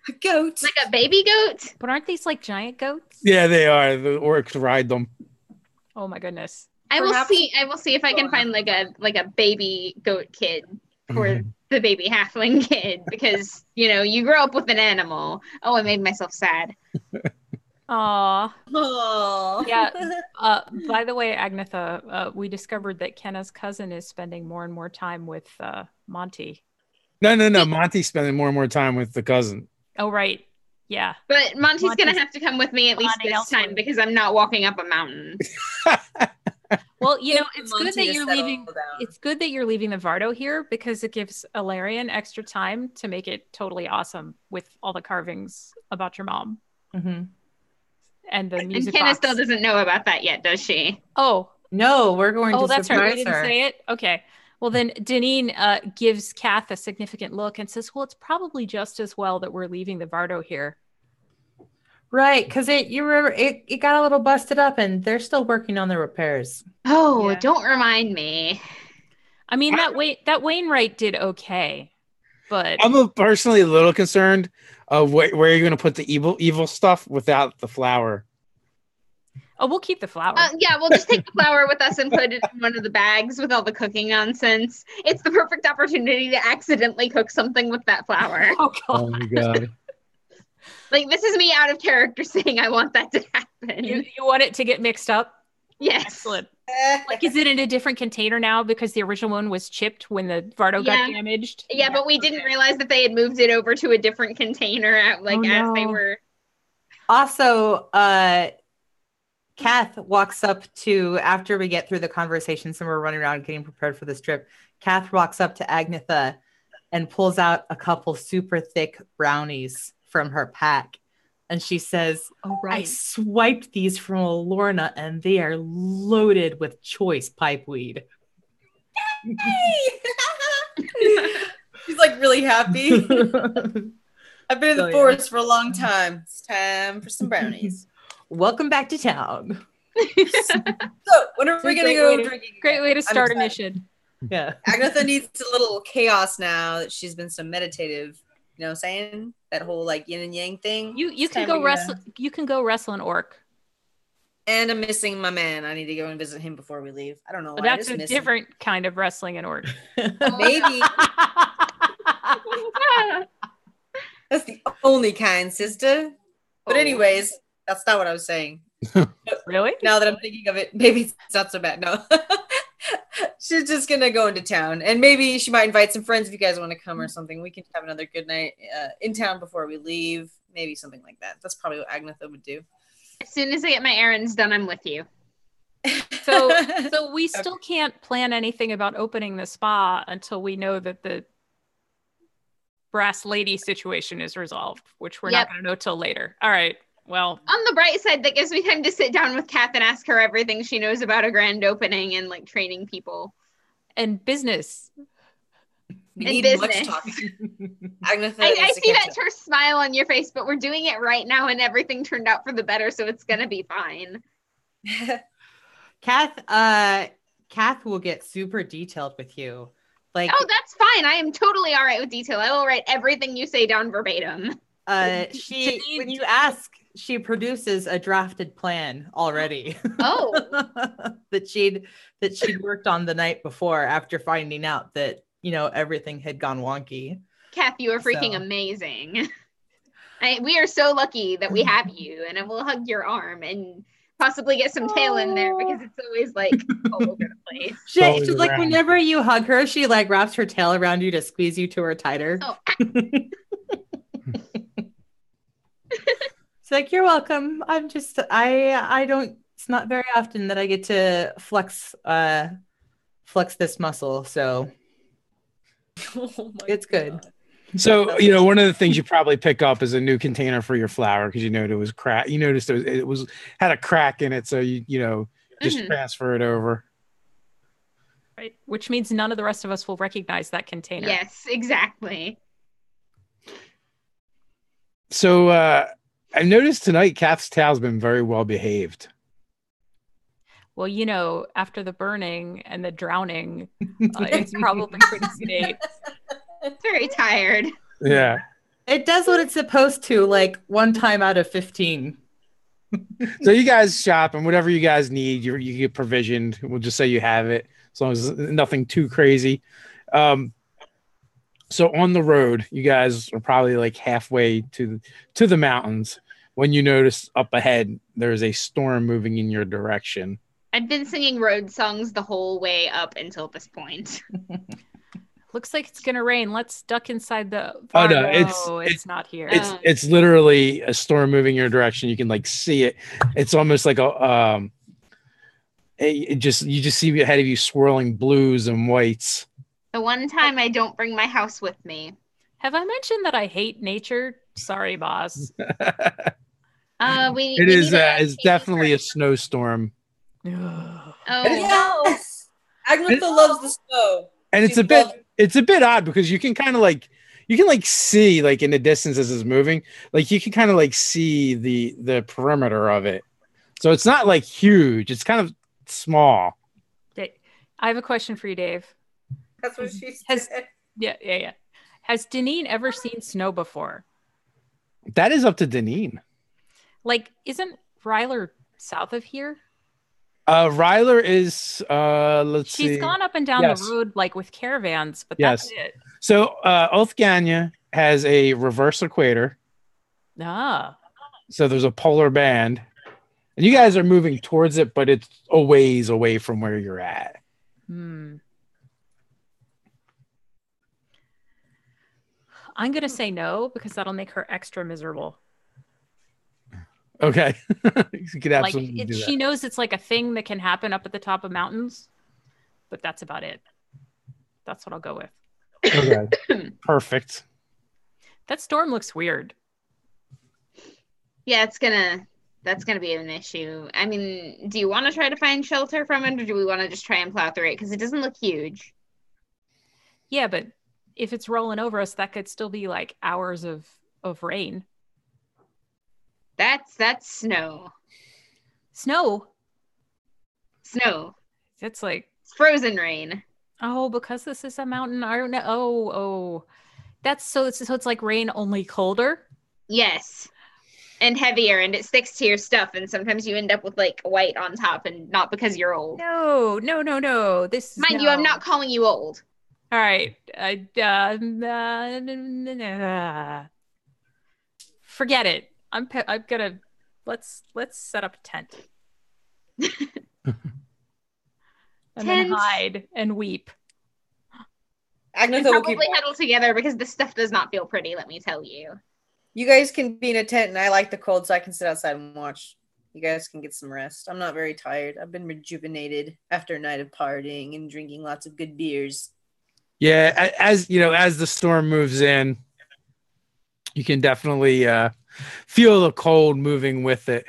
A goat? Like a baby goat? But aren't these like giant goats? Yeah, they are. The orcs ride them. Oh my goodness. I will see if I can find like a baby goat kid for the baby halfling kid because you grow up with an animal. Oh, I made myself sad. Aww. Yeah. By the way, Agnetha, we discovered that Kenna's cousin is spending more and more time with Monty. No. Monty's spending more and more time with the cousin. Oh, right. Yeah. But Monty's going to have to come with me at least this time because I'm not walking up a mountain. Well, it's good that you're leaving. It's good that you're leaving the Vardo here because it gives Alarian extra time to make it totally awesome with all the carvings about your mom. Mm-hmm. And the music. And Kenna still doesn't know about that yet, does she? Oh no, we're going to that's surprise right. We didn't her. say it. Okay. Well, then Deneen gives Kath a significant look and says, well, it's probably just as well that we're leaving the Vardo here. Right, because you remember it got a little busted up and they're still working on the repairs. Oh, yeah. Don't remind me. I mean, that Wainwright did okay, but I'm personally a little concerned of where you're going to put the evil stuff without the flour. Oh, we'll keep the flour. Yeah, we'll just take the flour with us and put it in one of the bags with all the cooking nonsense. It's the perfect opportunity to accidentally cook something with that flour. Oh my god. Like, this is me out of character saying I want that to happen. You want it to get mixed up? Yes. Excellent. Like, is it in a different container now because the original one was chipped when the Vardo got damaged? Yeah, but we didn't realize that they had moved it over to a different container as they were. Also, Kath walks up to, after we get through the conversations and we're running around getting prepared for this trip, Kath walks up to Agnetha and pulls out a couple super thick brownies from her pack. And she says, Oh, I right. swiped these from Lorna and they are loaded with choice pipeweed. She's like really happy. I've been in the forest for a long time. It's time for some brownies. Welcome back to town. So, when are we going to go drinking? Great way to start a mission. Yeah. Agnetha needs a little chaos now that she's been so meditative. You know what I'm saying? That whole like yin and yang thing. You can go wrestle. You can go wrestle an orc. And I'm missing my man. I need to go and visit him before we leave. I don't know why. That's a different kind of wrestling an orc. Maybe. That's the only kind, sister. But anyways, that's not what I was saying. Really? Now that I'm thinking of it, maybe it's not so bad. No. She's just gonna go into town, and maybe she might invite some friends if you guys want to come or something. We can have another good night in town before we leave. Maybe something like that. That's probably what Agnetha would do. As soon as I get my errands done, I'm with you. So we still can't plan anything about opening the spa until we know that the brass lady situation is resolved, which we're not going to know till later. All right. Well, on the bright side, that gives me time to sit down with Kath and ask her everything she knows about a grand opening and like training people and business. We need much talking. Agnetha, I see that terse smile on your face, but we're doing it right now, and everything turned out for the better, so it's gonna be fine. Kath will get super detailed with you. Like, oh, that's fine. I am totally all right with detail. I will write everything you say down verbatim. When you ask, she produces a drafted plan already. Oh, that she'd worked on the night before after finding out that, you know, everything had gone wonky. Kath, you are freaking amazing. We are so lucky that we have you, and I will hug your arm and possibly get some tail in there because it's always like all over the place. She's like, whenever you hug her, she like wraps her tail around you to squeeze you to her tighter. Oh. It's like, you're welcome. I don't, it's not very often that I get to flex this muscle, so it's good. So, you know, one of the things you probably pick up is a new container for your flour because you know it was crack. You noticed it had a crack in it, so you know just transfer it over. Right, which means none of the rest of us will recognize that container. Yes, exactly. So I've noticed tonight Kath's tail's been very well behaved. Well, you know, after the burning and the drowning, it's probably pretty sedate. It's very tired. Yeah. It does what it's supposed to, like 1 time out of 15. So you guys shop, and whatever you guys need, you get provisioned. We'll just say you have it, as long as nothing too crazy. So on the road, you guys are probably like halfway to the mountains when you notice up ahead there's a storm moving in your direction. I've been singing road songs the whole way up until this point. Looks like it's gonna rain. Let's duck inside the farm. Oh no, it's not here. It's literally a storm moving your direction. You can like see it. It's almost like you just see ahead of you swirling blues and whites. The one time I don't bring my house with me. Have I mentioned that I hate nature? Sorry, boss. It's definitely a snowstorm. Oh yes. Agnetha loves the snow. And it's a bit odd because you can kind of like see like in the distance as it's moving, like you can kind of like see the perimeter of it. So it's not like huge, it's kind of small. I have a question for you, Dave. That's what she said. Yeah. Has Deneen ever seen snow before? That is up to Deneen. Like, isn't Ryler south of here? Ryler is She's gone up and down the road like with caravans, but that's it. So Oathganya has a reverse equator. So there's a polar band. And you guys are moving towards it, but it's a ways away from where you're at. I'm gonna say no because that'll make her extra miserable. Okay. You could Like absolutely do that. she knows it's like a thing that can happen up at the top of mountains, but that's about it. That's what I'll go with. Okay. Perfect. That storm looks weird. Yeah, that's gonna be an issue. I mean, do you want to try to find shelter from it, or do we want to just try and plow through it? Because it doesn't look huge. Yeah, but if it's rolling over us, that could still be like hours of rain. That's snow. Snow. It's like It's frozen rain. Oh, because this is a mountain. I don't know. Oh. That's so it's like rain, only colder. Yes. And heavier, and it sticks to your stuff, and sometimes you end up with like white on top, and not because you're old. No. This Mind you, I'm not calling you old. All right. Forget it. I'm gonna let's set up a tent. And then hide and weep. Agnetha will Probably huddle together because this stuff does not feel pretty, let me tell you. You guys can be in a tent, and I like the cold, so I can sit outside and watch. You guys can get some rest. I'm not very tired. I've been rejuvenated after a night of partying and drinking lots of good beers. Yeah, as you know, as the storm moves in, you can definitely feel the cold moving with it.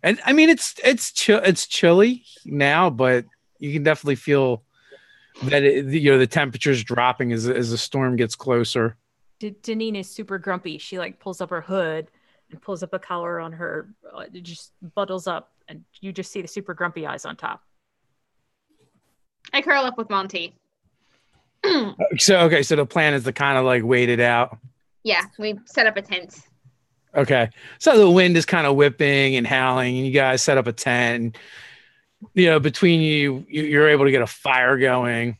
And I mean, it's chilly now, but you can definitely feel that the temperature's dropping as the storm gets closer. Deneen is super grumpy. She like pulls up her hood and pulls up a collar on her, just bundles up, and you just see the super grumpy eyes on top. I curl up with Monty. So the plan is to kind of like wait it out. Yeah, we set up a tent. Okay, so the wind is kind of whipping and howling, and you guys set up a tent. And, between you're able to get a fire going.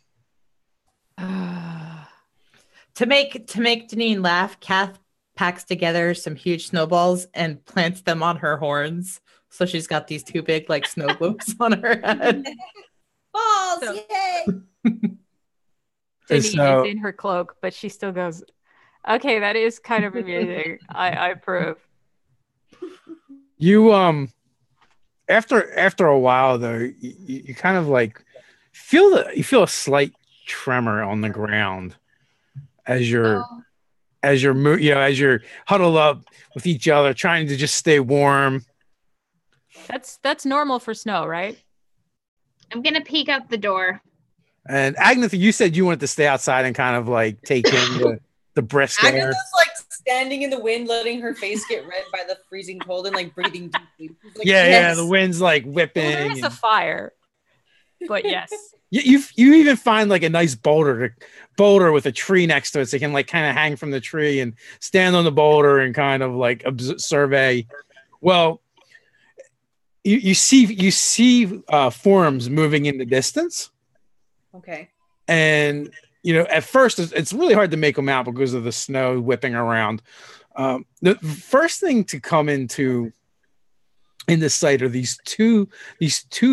To make Deneen laugh, Kath packs together some huge snowballs and plants them on her horns. So she's got these two big like snow globes on her head. Balls, yay! Deneen is in her cloak, but she still goes, okay, that is kind of amazing. I approve. You after a while though, you kind of like feel a slight tremor on the ground as you're huddled up with each other, trying to just stay warm. That's normal for snow, right? I'm gonna peek out the door. And Agnetha, you said you wanted to stay outside and kind of like take in the brisk air. Agnetha's like standing in the wind, letting her face get red by the freezing cold and like breathing deeply. Like, yeah, the wind's like whipping. Well, there is a fire, but yes. You even find like a nice boulder with a tree next to it, so you can like kind of hang from the tree and stand on the boulder and kind of like survey. Well, you see forms moving in the distance. Okay. And at first it's really hard to make them out because of the snow whipping around. The first thing to come into the sight are these two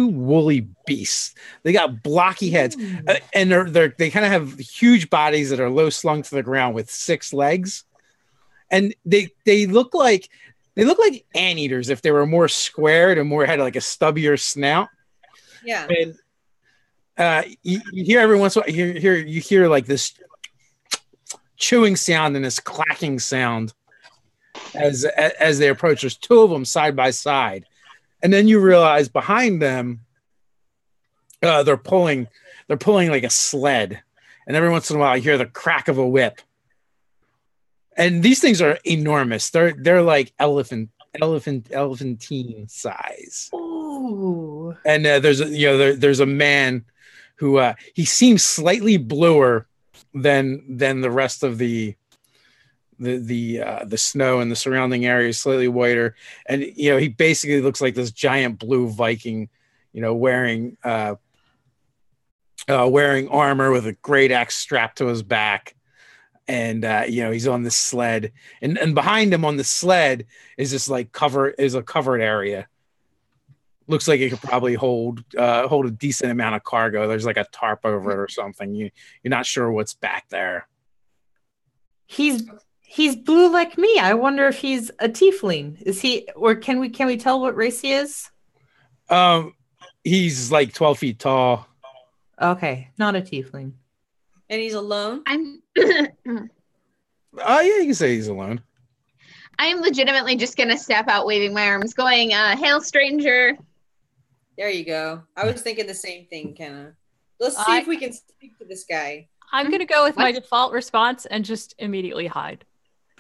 woolly beasts. They got blocky heads, and they kind of have huge bodies that are low slung to the ground with 6 legs, and they look like anteaters if they were more squared and more had like a stubbier snout. Yeah. And you hear every once in a while, you hear like this chewing sound and this clacking sound as they approach. There's 2 of them side by side, and then you realize behind them they're pulling like a sled, and every once in a while you hear the crack of a whip. And these things are enormous. They're like elephantine size. Ooh. And there's a man who he seems slightly bluer than the rest of the snow and the surrounding area is slightly whiter, and he basically looks like this giant blue Viking, wearing armor with a great axe strapped to his back, and he's on this sled, and behind him on the sled is this like a covered area. Looks like it could probably hold a decent amount of cargo. There's like a tarp over it or something. You're not sure what's back there. He's He's blue like me. I wonder if he's a tiefling. Is he, or can we tell what race he is? He's like 12 feet tall. Okay, not a tiefling. And he's alone? I'm Oh yeah, you can say he's alone. I am legitimately just gonna step out waving my arms, going, hail stranger. There you go. I was thinking the same thing, Kenna. Let's see if we can speak to this guy. I'm going to go with my What? default response and just immediately hide.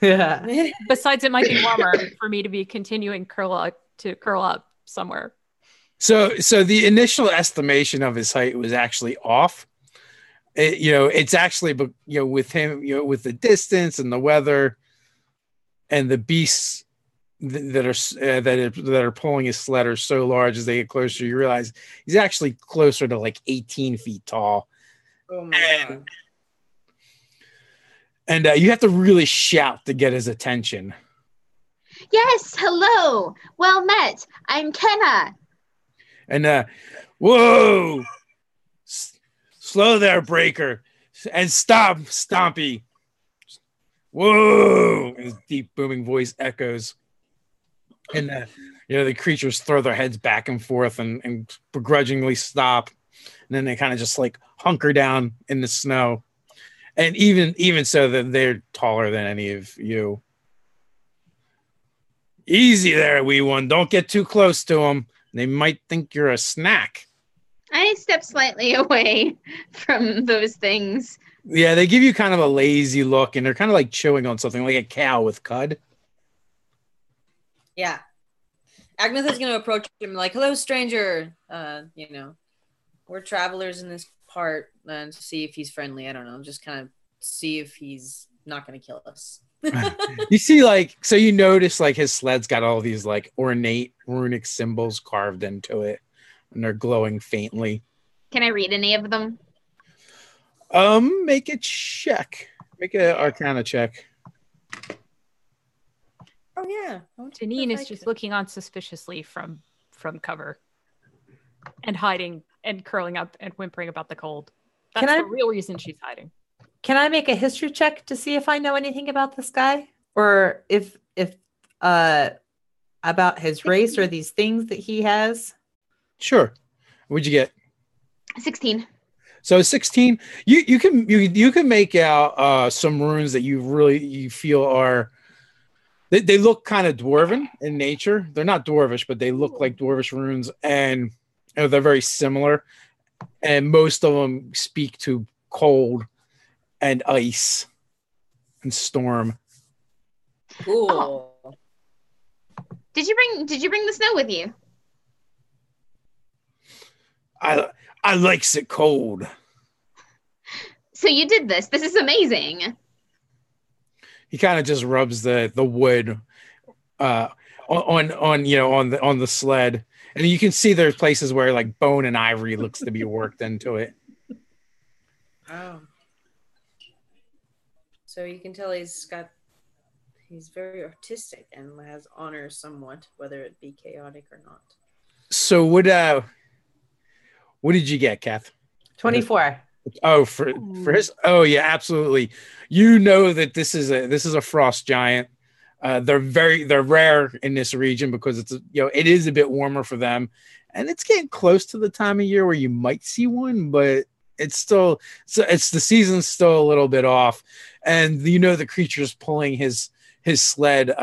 Yeah. Besides, it might be warmer for me to be continuing curl up somewhere. So the initial estimation of his height was actually off. It's actually, but with him, with the distance and the weather and the beasts that are pulling his sled are so large as they get closer, you realize he's actually closer to like 18 feet tall. Oh my god. And you have to really shout to get his attention. Yes, hello. Well met. I'm Kenna. And whoa, slow there, Breaker, and stop, Stompy. Whoa, his deep booming voice echoes. And the creatures throw their heads back and forth and begrudgingly stop. And then they kind of just like hunker down in the snow. And even so, that they're taller than any of you. Easy there, wee one. Don't get too close to them. They might think you're a snack. I step slightly away from those things. Yeah, they give you kind of a lazy look, and they're kind of like chewing on something, like a cow with cud. Yeah. Agnetha's going to approach him like, hello, stranger. We're travelers in this part, and see if he's friendly. I don't know. Just kind of see if he's not going to kill us. You see, so you notice his sled's got all these ornate runic symbols carved into it, and they're glowing faintly. Can I read any of them? Make a check. Make an Arcana check. Oh yeah. Janine is just looking on suspiciously from cover, and hiding and curling up and whimpering about the cold. That's the real reason she's hiding. Can I make a history check to see if I know anything about this guy, or if about his race or these things that he has? Sure. What'd you get? 16. So 16. You can make out some runes that you feel are. They look kind of dwarven in nature. They're not dwarvish, but they look like dwarvish runes, and they're very similar. And most of them speak to cold and ice and storm. Cool. Oh. Did you bring the snow with you? I likes it cold. So you did this. This is amazing. He kind of just rubs the wood on the sled, and you can see there's places where bone and ivory looks to be worked into it. Oh. So you can tell he's very artistic and has honor somewhat, whether it be chaotic or not. So what did you get, Kath? 24. Oh, for his. Oh yeah, absolutely. You know that this is a frost giant. They're rare in this region because it is a bit warmer for them, and it's getting close to the time of year where you might see one, but it's the season's still a little bit off, and the creature's pulling his sled.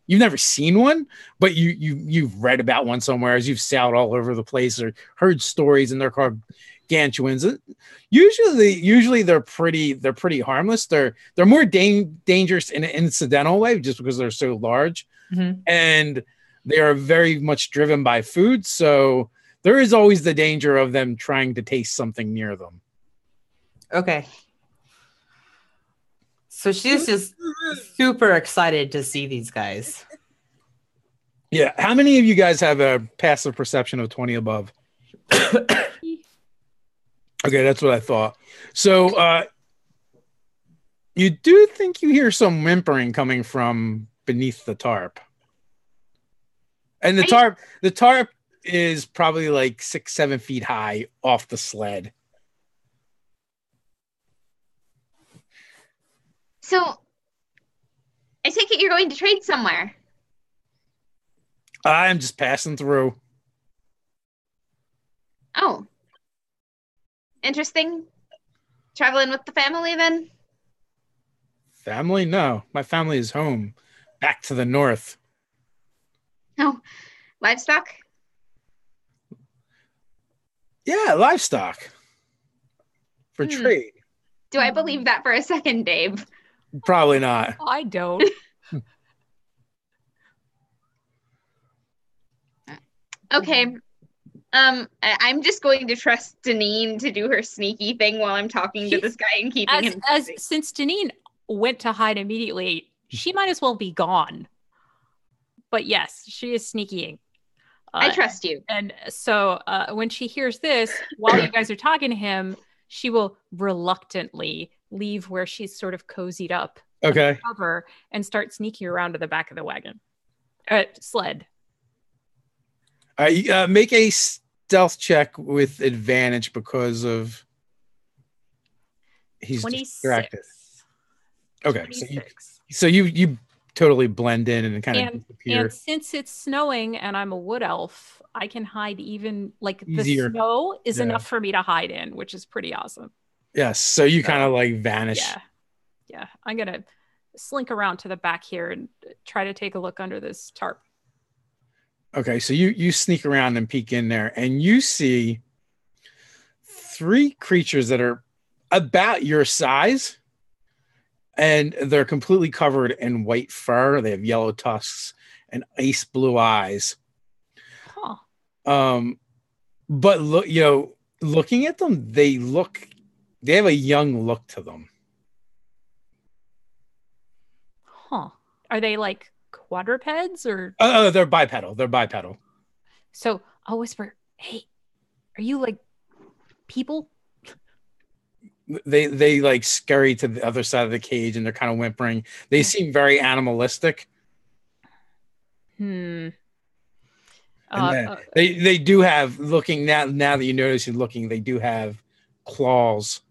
You've never seen one, but you've read about one somewhere as you've sailed all over the place or heard stories, and they're called Gantuans. Usually they're pretty harmless. They're more dangerous in an incidental way just because they're so large, and they are very much driven by food. So there is always the danger of them trying to taste something near them. Okay. So she's just super excited to see these guys. Yeah. How many of you guys have a passive perception of 20 above? Okay, that's what I thought. So you do think you hear some whimpering coming from beneath the tarp. And the tarp is probably 6-7 feet high off the sled. So I take it you're going to trade somewhere. I'm just passing through. Oh. Interesting. Traveling with the family then? Family? No, my family is home, back to the north. Oh, livestock? Yeah, livestock for trade. Do I believe that for a second, Dave? Probably not. I don't. Okay. I'm just going to trust Deneen to do her sneaky thing while I'm talking to this guy and keeping him. Since Deneen went to hide immediately, she might as well be gone. But yes, she is sneaking. I trust you. And so when she hears this, while you guys are talking to him, she will reluctantly leave where she's sort of cozied up. Okay. Cover and start sneaking around to the back of the wagon. Sled. Make a stealth check with advantage because of he's 26. distracted. Okay, 26. so you totally blend in and kind of disappear. And since it's snowing and I'm a wood elf, I can hide even like Easier. The snow is enough for me to hide in, which is pretty awesome. Yes, so you kind of like vanish. Yeah. I'm gonna slink around to the back here and try to take a look under this tarp. Okay, so you sneak around and peek in there, and you see 3 creatures that are about your size, and they're completely covered in white fur. They have yellow tusks and ice blue eyes. Huh. But looking at them, they have a young look to them. Huh. Are they like quadrupeds or? Oh, they're bipedal. So I'll whisper, "Hey, are you like people?" They like scurry to the other side of the cage and they're kind of whimpering. They seem very animalistic. They do have looking now that you notice you're looking, they do have claws.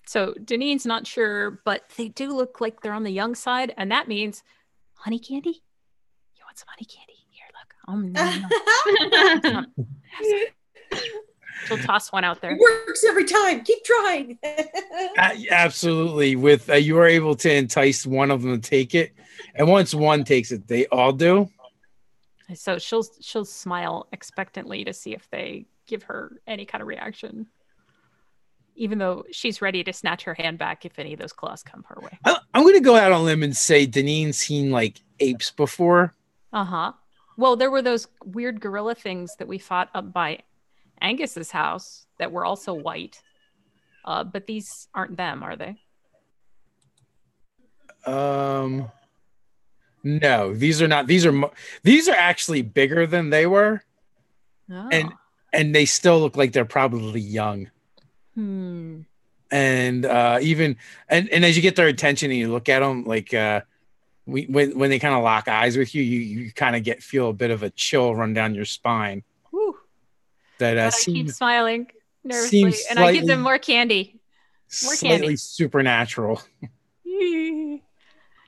So Deneen's not sure, but they do look like they're on the young side, and that means honey candy. You want some honey candy? Here, look. She'll toss one out there. It works every time. Keep trying. Absolutely. With you are able to entice one of them to take it, and once one takes it, they all do. So she'll smile expectantly to see if they give her any kind of reaction, even though she's ready to snatch her hand back if any of those claws come her way. I'm going to go out on a limb and say Deneen's seen like apes before. Well, there were those weird gorilla things that we fought up by Angus's house that were also white, but these aren't them, are they? No, these are not. These are actually bigger than they were, and they still look like they're probably young. And even as you get their attention and you look at them, like when they kind of lock eyes with you, you kind of feel a bit of a chill run down your spine. Whew. That I keep smiling nervously, and I give them more candy. Slightly supernatural.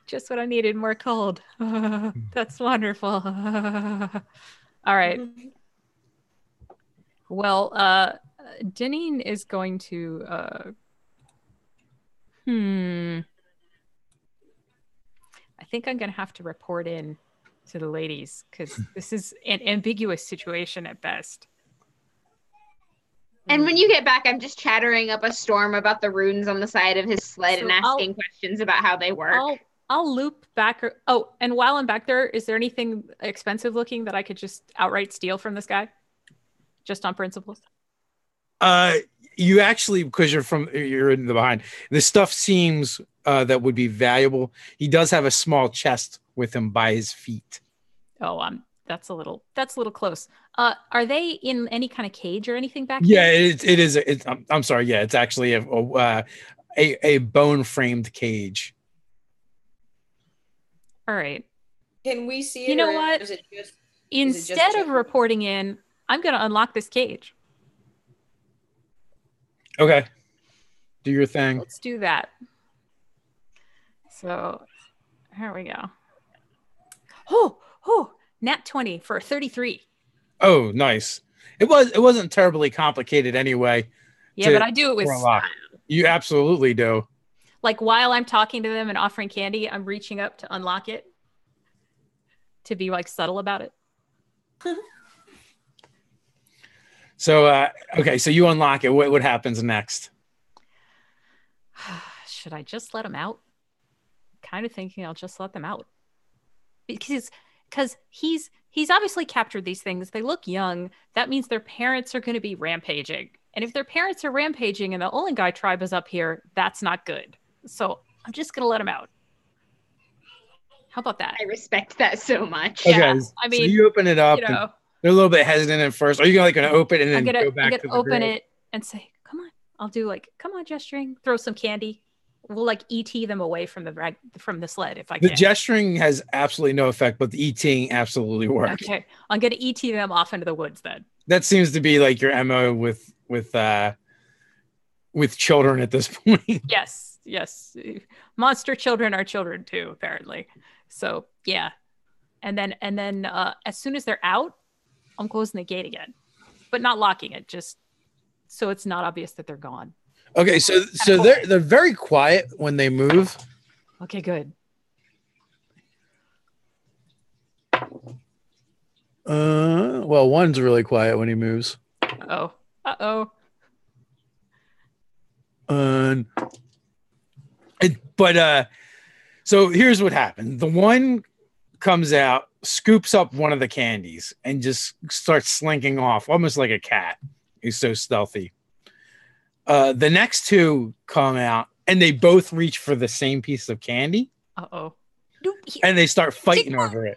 Just what I needed, more cold. That's wonderful. All right. Well, Deneen is going to I think I'm going to have to report in to the ladies because this is an ambiguous situation at best. And when you get back, I'm just chattering up a storm about the runes on the side of his sled and asking questions about how they work. I'll loop back. And while I'm back there, is there anything expensive looking that I could just outright steal from this guy? Just on principle? You actually, because you're in the behind, this stuff seems that would be valuable. He does have a small chest with him by his feet. Oh, that's a little close. Are they in any kind of cage or anything back there? there? Yeah, it is. I'm sorry. Yeah, it's actually a bone framed cage. All right. Can we see it? You know what? Instead of reporting in, I'm going to unlock this cage. Okay. Do your thing. Let's do that. So here we go. Oh, nat 20 for 33. Oh, nice. It wasn't terribly complicated anyway. Yeah, but I do it with style. You absolutely do. Like while I'm talking to them and offering candy, I'm reaching up to unlock it to be like subtle about it. So, okay, so you unlock it. What happens next? Should I just let them out? Kind of thinking I'll just let them out. Because he's obviously captured these things. They look young. That means their parents are going to be rampaging. And if their parents are rampaging and the Olingai tribe is up here, that's not good. So I'm just going to let them out. How about that? I respect that so much. Okay, Yeah, I mean, so you open it up. You know, they're a little bit hesitant at first. Are you going to open it and then go back to the open group? it and say, come on. I'll do like, come on, gesturing. Throw some candy. We'll like ET them away from the sled if I can. The gesturing has absolutely no effect, but the ETing absolutely works. Okay, I'm going to ET them off into the woods then. That seems to be like your MO with children at this point. Yes. Monster children are children too, apparently. So yeah, and then as soon as they're out, I'm closing the gate again, but not locking it, just so it's not obvious that they're gone. Okay, so they're very quiet when they move. Okay, good. Well, one's really quiet when he moves. Uh-oh. So here's what happened. The one comes out, scoops up one of the candies, and just starts slinking off, almost like a cat. He's so stealthy. The next two come out, and they both reach for the same piece of candy. Uh-oh. And they start fighting over it.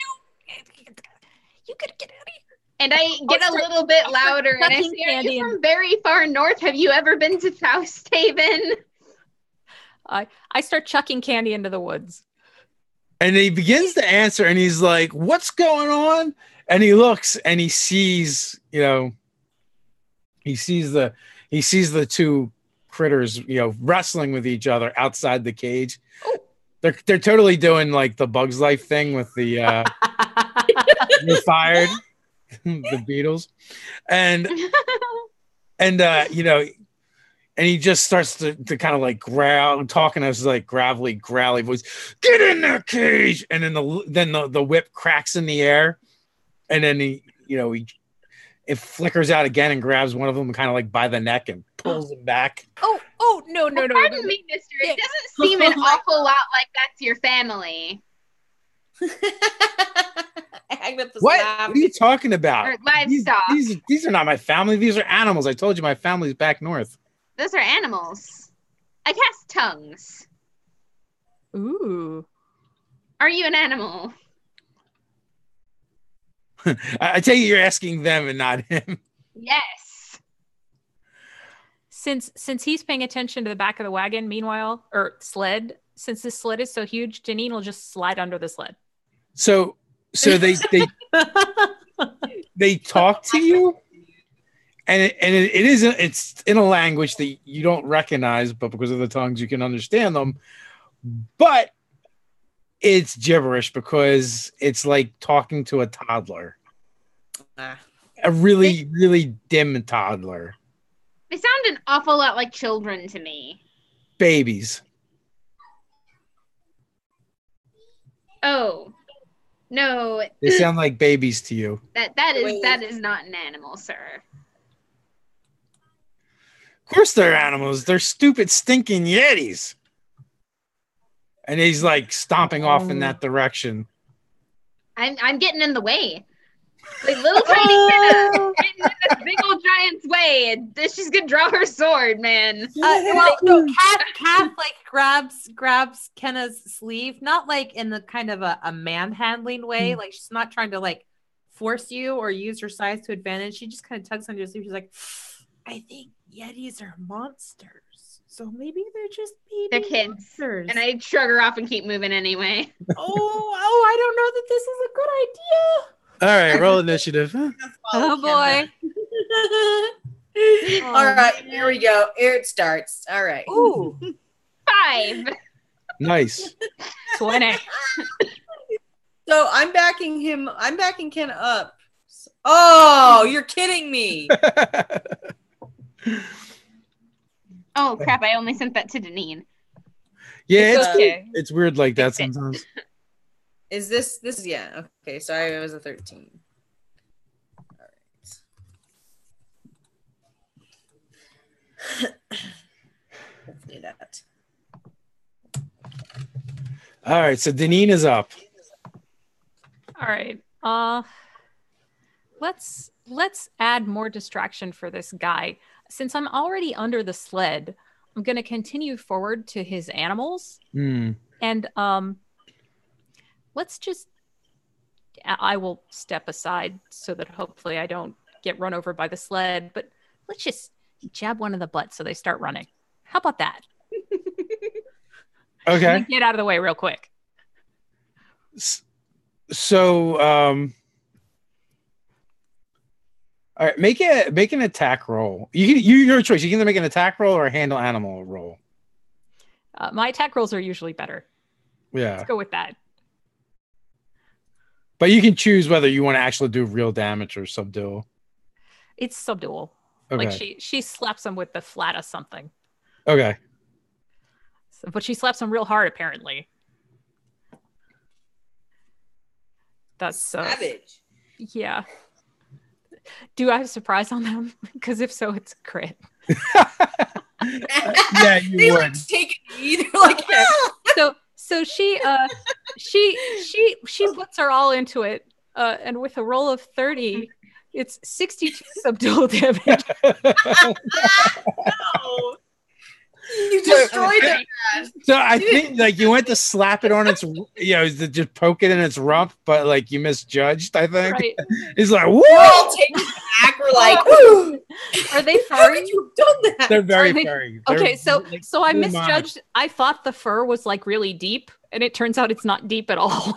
You could get out of here. And I get a little bit louder, and I say, are you from very far north? Have you ever been to South Haven? I start chucking candy into the woods. And he begins to answer, and he's like, what's going on? And he looks, and he sees, he sees the two critters, wrestling with each other outside the cage. Oh. They're totally doing like the Bugs Life thing with the you're fired, the Beatles, and he just starts to kind of like growl, talking to us like gravelly, growly voice. Get in there, cage! And then the whip cracks in the air, and then it flickers out again and grabs one of them kind of like by the neck and pulls him back. Oh, no. Pardon me, mister. It doesn't seem an awful lot like that's your family. What are you talking about? Or livestock. These are not my family. These are animals. I told you my family's back north. Those are animals. I cast tongues. Ooh. Are you an animal? I take it you're asking them and not him. Yes. Since he's paying attention to the back of the wagon, meanwhile, or sled, since this sled is so huge, Janine will just slide under the sled. So they they talk to you, and it's in a language that you don't recognize, but because of the tongues you can understand them. But it's gibberish because it's like talking to a toddler. A really, really dim toddler. They sound an awful lot like children to me. Babies. Oh. No. They sound like babies to you. That is not an animal, sir. Of course they're animals. They're stupid, stinking yetis. And he's like stomping off in that direction. I'm getting in the way. Like little tiny Kenna getting in this big old giant's way, and she's gonna draw her sword, man. Cat like grabs Kenna's sleeve, not like in the kind of a manhandling way. Like she's not trying to like force you or use her size to advantage. She just kind of tugs on your sleeve. She's like, I think yetis are monsters, so maybe they're just baby They're kids. monsters. And I shrug her off and keep moving anyway. Oh, I don't know that this is a good idea. All right, roll initiative. Oh boy. All right, here we go. Here it starts. All right. Ooh. 5. Nice. 20. So I'm backing him. I'm backing Ken up. Oh, you're kidding me. Oh crap! I only sent that to Deneen. Yeah, It's okay. it's weird like that Fix it. sometimes. Is this yeah, okay, sorry, it was a 13. All right. Hopefully that. All right, so Deneen is up. All right. Let's add more distraction for this guy. Since I'm already under the sled, I'm going to continue forward to his animals. And let's just I will step aside so that hopefully I don't get run over by the sled, but let's just jab one in the butt so they start running. How about that? Okay. Get out of the way real quick. So, all right, make an attack roll. Your choice. You can either make an attack roll or a handle animal roll. My attack rolls are usually better. Yeah. Let's go with that. But you can choose whether you want to actually do real damage or subdue. It's subdual. Okay. Like she slaps him with the flat of something. Okay. So, but she slaps him real hard, apparently. That's Savage. Yeah. Do I have a surprise on them? Because if so, it's a crit. Yeah, you they would. like take it either like So she puts her all into it, and with a roll of 30, it's 62 subdual damage. No. You destroyed it. So I think like you went to slap it on its, to just poke it in its rump, but like you misjudged. I think. Right. He's like, whoa! We're all taking it back. We're like, woo! Are they How furry? did you have done that? They're very Are they- furry. Okay, They're, so I really misjudged. I thought the fur was like really deep, and it turns out it's not deep at all.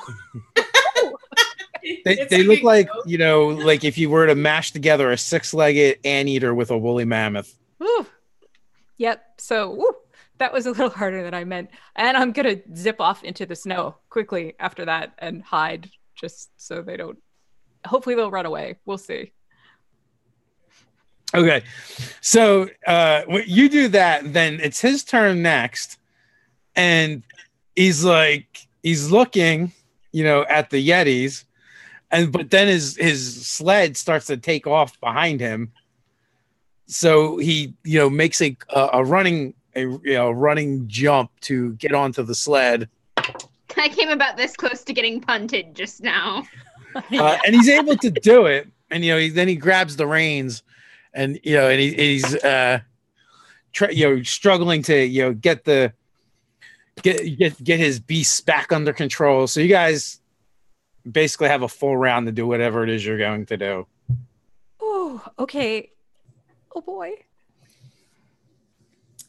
They look like, like if you were to mash together a 6-legged anteater with a woolly mammoth. Woo. Yep. So that was a little harder than I meant. And I'm going to zip off into the snow quickly after that and hide just so they don't. Hopefully they'll run away. We'll see. Okay. So when you do that, then it's his turn next. And he's looking, at the Yetis. But then his sled starts to take off behind him. So he, makes a running jump to get onto the sled. I came about this close to getting punted just now. And he's able to do it. And then he grabs the reins, and he's struggling to get his beasts back under control. So you guys basically have a full round to do whatever it is you're going to do. Oh, okay. Oh boy.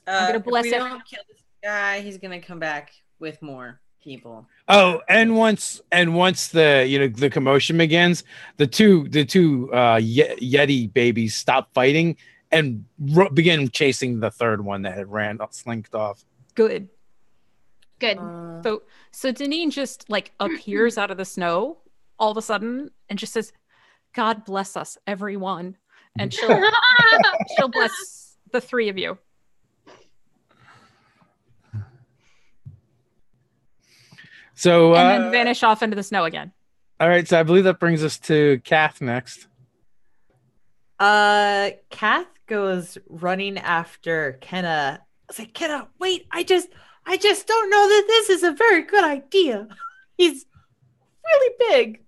I'm gonna bless if we every- don't kill this guy, he's gonna come back with more people. Oh, and once the the commotion begins, the two Yeti babies stop fighting and begin chasing the third one that had slinked off. Good. So Deneen just appears out of the snow all of a sudden and just says, "God bless us, everyone," and she'll bless the three of you. So and then vanish off into the snow again. All right, so I believe that brings us to Kath next. Kath goes running after Kenna. I was like, Kenna, wait, I just don't know that this is a very good idea. He's really big,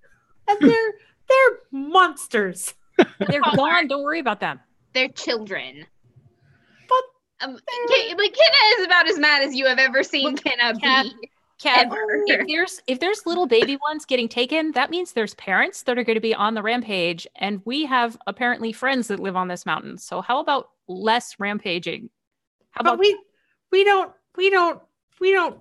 and they're monsters. They're gone. Don't worry about them. They're children. But Kenna is about as mad as you have ever seen Kenna be. Kat, if there's little baby ones getting taken, that means there's parents that are going to be on the rampage, and we have apparently friends that live on this mountain. So how about less rampaging? But we don't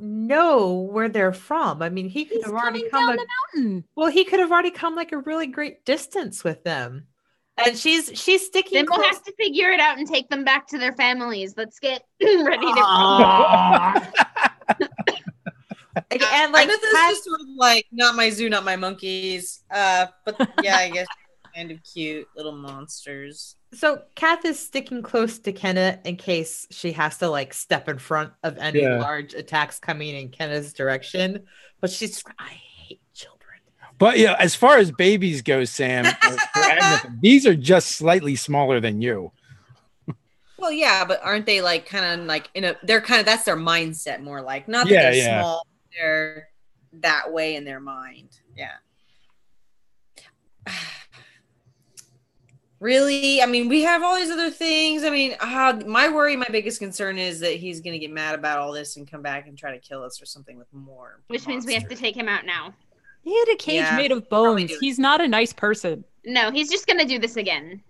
know where they're from. I mean, he could have already come down the mountain. Well, he could have already come a really great distance with them. And she's sticking. Then we'll have to figure it out and take them back to their families. Let's get ready to. And like Agnetha's just sort of like, not my zoo, not my monkeys. But yeah, I guess kind of cute little monsters. So Kath is sticking close to Kenna in case she has to like step in front of any large attacks coming in Kenna's direction. But she's, I hate children. But yeah, as far as babies go, Sam, these are just slightly smaller than you. Well, yeah, but aren't they like kind of like they're kind of, that's their mindset more like, not that they're small, they're that way in their mind. Yeah. Really? I mean, we have all these other things. I mean, my biggest concern is that he's going to get mad about all this and come back and try to kill us or something with more. Which means we have to take him out now. He had a cage made of bones. He's not a nice person. No, he's just going to do this again.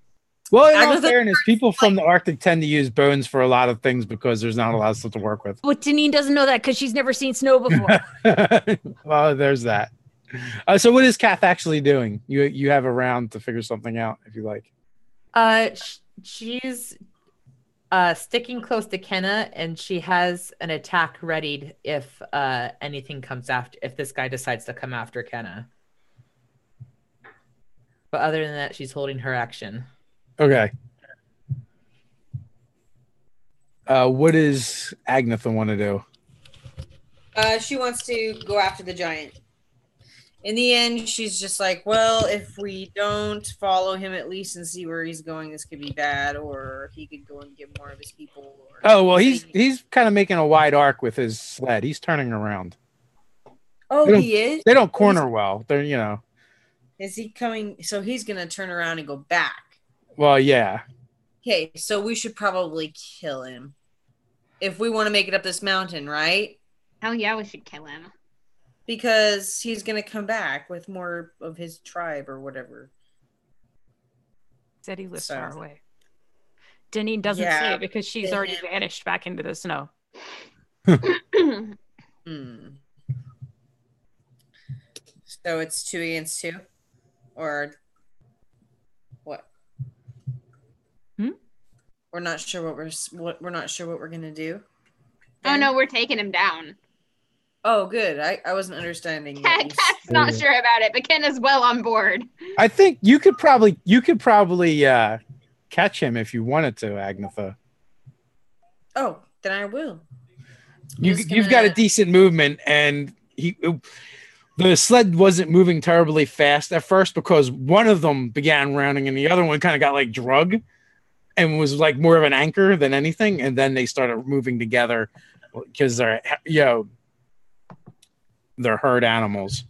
Well, in all fairness, people from the Arctic tend to use bones for a lot of things because there's not a lot of stuff to work with. But Deneen doesn't know that because she's never seen snow before. Well, there's that. So what is Kath actually doing? You have a round to figure something out if you like. She's sticking close to Kenna, and she has an attack readied if anything comes after, if this guy decides to come after Kenna. But other than that, she's holding her action. Okay. What does Agnetha want to do? She wants to go after the giant. In the end, she's just like, well, if we don't follow him at least and see where he's going, this could be bad, or he could go and get more of his people. Oh, well, he's kind of making a wide arc with his sled. He's turning around. Oh, he is? They don't corner well. They're, you know. Is he coming? So he's going to turn around and go back. Well, yeah. Okay, so we should probably kill him. If we want to make it up this mountain, right? Hell yeah, we should kill him. Because he's going to come back with more of his tribe or whatever. Said he lives far away. Deneen doesn't say it because she's already vanished back into the snow. So it's 2 against 2? Or what? We're not sure we're not sure what we're going to do. Oh no, we're taking him down. Oh, good. I wasn't understanding. Cat's not sure about it, but Ken is well on board. I think you could probably catch him if you wanted to, Agnetha. Oh, then I will. You've got a decent movement, and the sled wasn't moving terribly fast at first because one of them began rounding and the other one kind of got like drug and was like more of an anchor than anything, and then they started moving together because they're herd animals.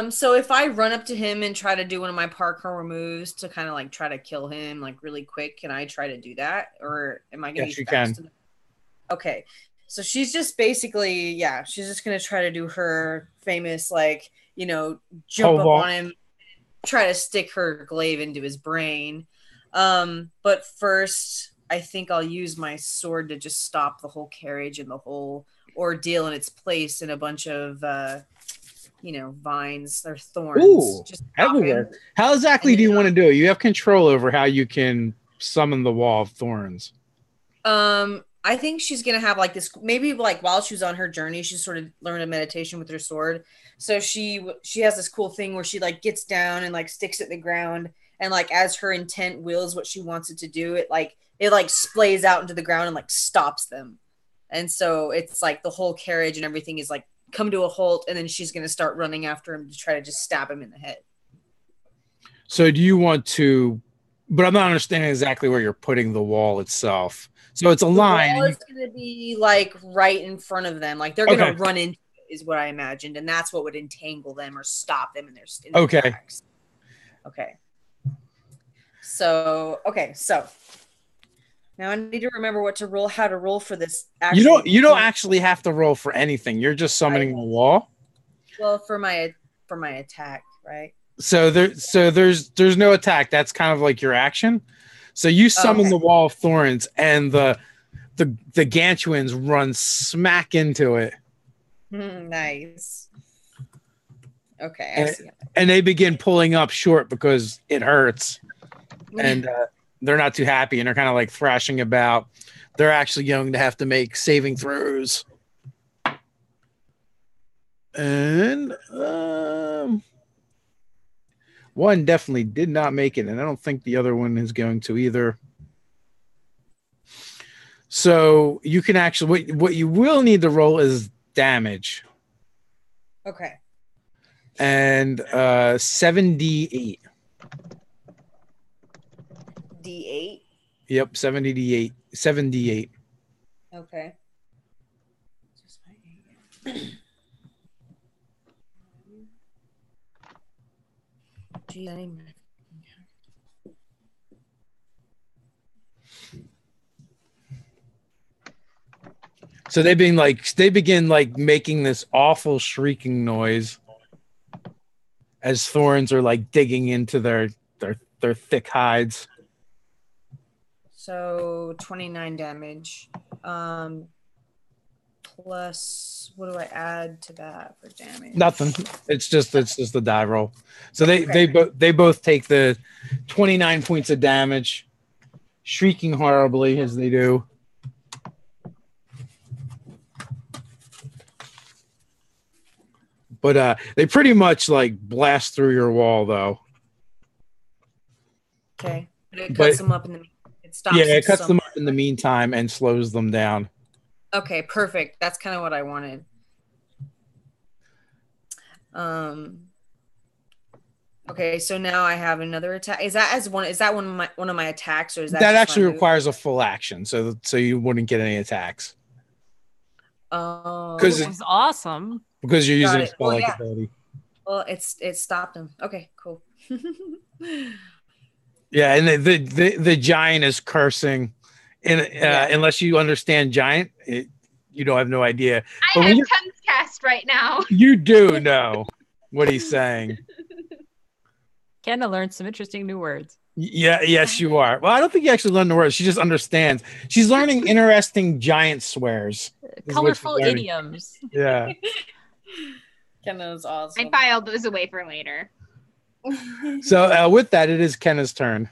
So if I run up to him and try to do one of my parkour moves to kind of like try to kill him like really quick, can I try to do that, or am I going to be fast enough? Okay, so she's just basically she's just going to try to do her famous like jump up on him, try to stick her glaive into his brain. But first, I think I'll use my sword to just stop the whole carriage and the whole ordeal in its place in a bunch of vines or thorns. Ooh, everywhere. How exactly do you want to do it? You have control over how you can summon the wall of thorns. I think she's gonna have like this, maybe like while she was on her journey, she sort of learned a meditation with her sword. So she has this cool thing where she like gets down and like sticks it in the ground, and like as her intent wills what she wants it to do, it splays out into the ground and like stops them. And so it's like the whole carriage and everything is like come to a halt, and then she's gonna start running after him to try to just stab him in the head. So do you want to? But I'm not understanding exactly where you're putting the wall itself. So it's a line. The wall is going to be like right in front of them. Like they're going to run into it, is what I imagined. And that's what would entangle them or stop them in their tracks. Okay. So now I need to remember how to roll for this. You don't actually have to roll for anything. You're just summoning the wall. Well, for my attack, right? So there's no attack. That's kind of like your action. So you summon the wall of thorns, and the Gantuans run smack into it. Nice. Okay, I see. And they begin pulling up short because it hurts, and they're not too happy, and they're kind of like thrashing about. They're actually going to have to make saving throws. And one definitely did not make it, and I don't think the other one is going to either. So you can actually what you will need to roll is damage. Okay. And 7d8. D8. Yep, 70d8. 7d8. Okay. Geez, I didn't- So they begin like making this awful shrieking noise as thorns are like digging into their thick hides. So 29 damage. Plus, what do I add to that for damage? Nothing. It's just the die roll. So Okay. they both take the 29 points of damage, shrieking horribly as they do. But they pretty much like blast through your wall though. Okay. But it cuts them up in the. It stops. Yeah, it cuts them somewhere. up in the meantime and slows them down. Okay, perfect. That's kind of what I wanted. Okay, so now I have another attack. Is that one of my attacks, or is that That just actually my move? requires a full action, so you wouldn't get any attacks. Oh, Because It was awesome. because you're Got using a it. spell Well, like yeah. ability. well, it stopped him. Okay, cool. Yeah, and the giant is cursing, and Yeah. unless you understand giant, you don't have no idea. I But when have you tongues cast right now. you do know what he's saying. Kenna learned some interesting new words. Yeah, yes, you are. Well, I don't think you actually learned the words. She just understands. She's learning interesting giant swears. is what she's Colorful learning. idioms. Yeah. Kenna's awesome. I filed those away for later. So with that, it is Kenna's turn.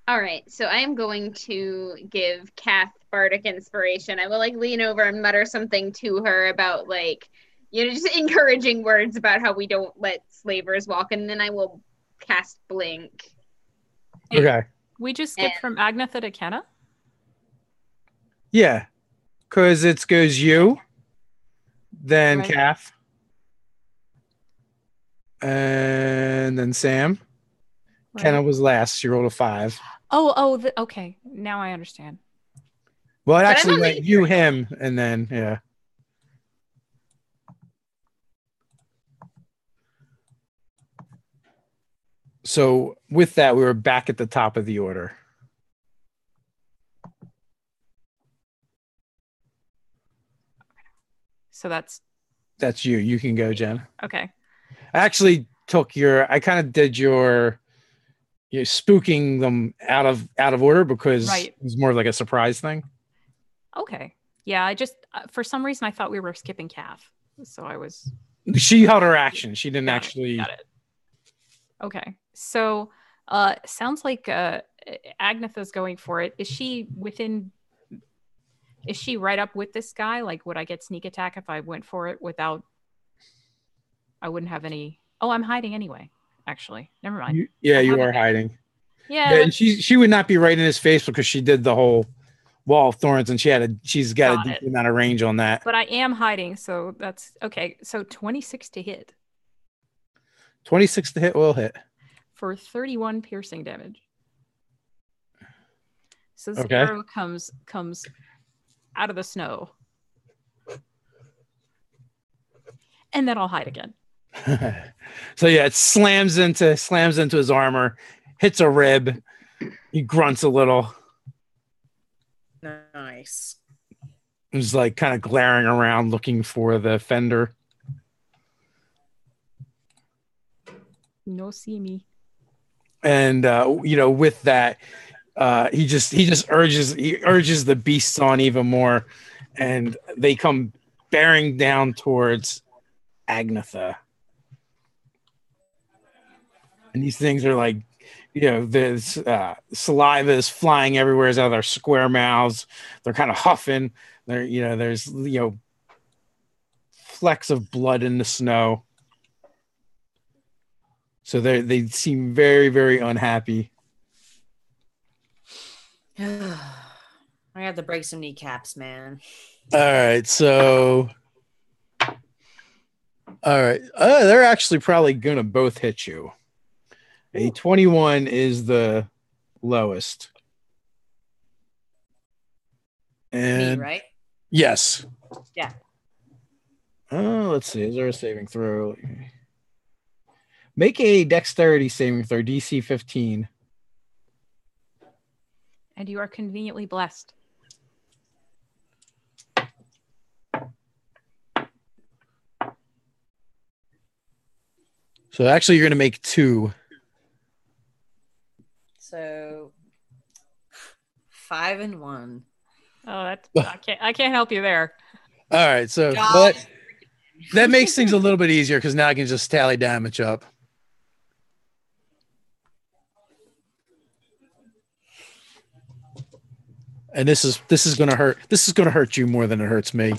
All right, so I am going to give Kath bardic inspiration. I will like lean over and mutter something to her about like, just encouraging words about how we don't let slavers walk, and then I will cast blink. Okay. We just skipped from Agnetha to Kenna? Yeah. Because it goes you, then Right. Kath, and then Sam. Right. Kenna was last. She rolled a 5. Okay. Now I understand. Well, it But actually I'm went only- you, him, and then, yeah. So with that, we were back at the top of the order. So that's That's you. You can go, Jen. okay. I actually I kind of did your spooking them out of order because Right. it was more like a surprise thing. Okay. Yeah, I just for some reason I thought we were skipping calf. So I was She held her action. She didn't Got it, actually. got it. Okay. So sounds like Agnetha's going for it. Is she right up with this guy? Like, would I get sneak attack if I went for it without I wouldn't have any. Oh, I'm hiding anyway, actually. Never mind. You are hiding. Yeah. And she would not be right in his face because she did the whole wall of thorns and she's got Got a deep it. amount of range on that. But I am hiding, so that's okay. So 26 to hit 26 to hit will hit. for 31 piercing damage. So this Okay. arrow comes out of the snow. And then I'll hide again. So yeah, it slams into his armor, hits a rib. He grunts a little. Nice. He's like kind of glaring around looking for the fender. No see me. And with that, he just urges the beasts on even more, and they come bearing down towards Agnetha. And these things are like, there's saliva is flying everywhere out of their square mouths. They're kind of huffing. There's flecks of blood in the snow. So they seem very, very unhappy. I have to break some kneecaps, man. All right, so they're actually probably gonna both hit you. A 21 is the lowest. And Me, right? yes. Yeah. Oh, let's see. Is there a saving throw? Make a dexterity saving throw, DC 15. And you are conveniently blessed. So actually, you're going to make 2. So 5 and 1. Oh, that's I can't help you there. All right, so that makes things a little bit easier because now I can just tally damage up. And this is gonna hurt. This is gonna hurt you more than it hurts me.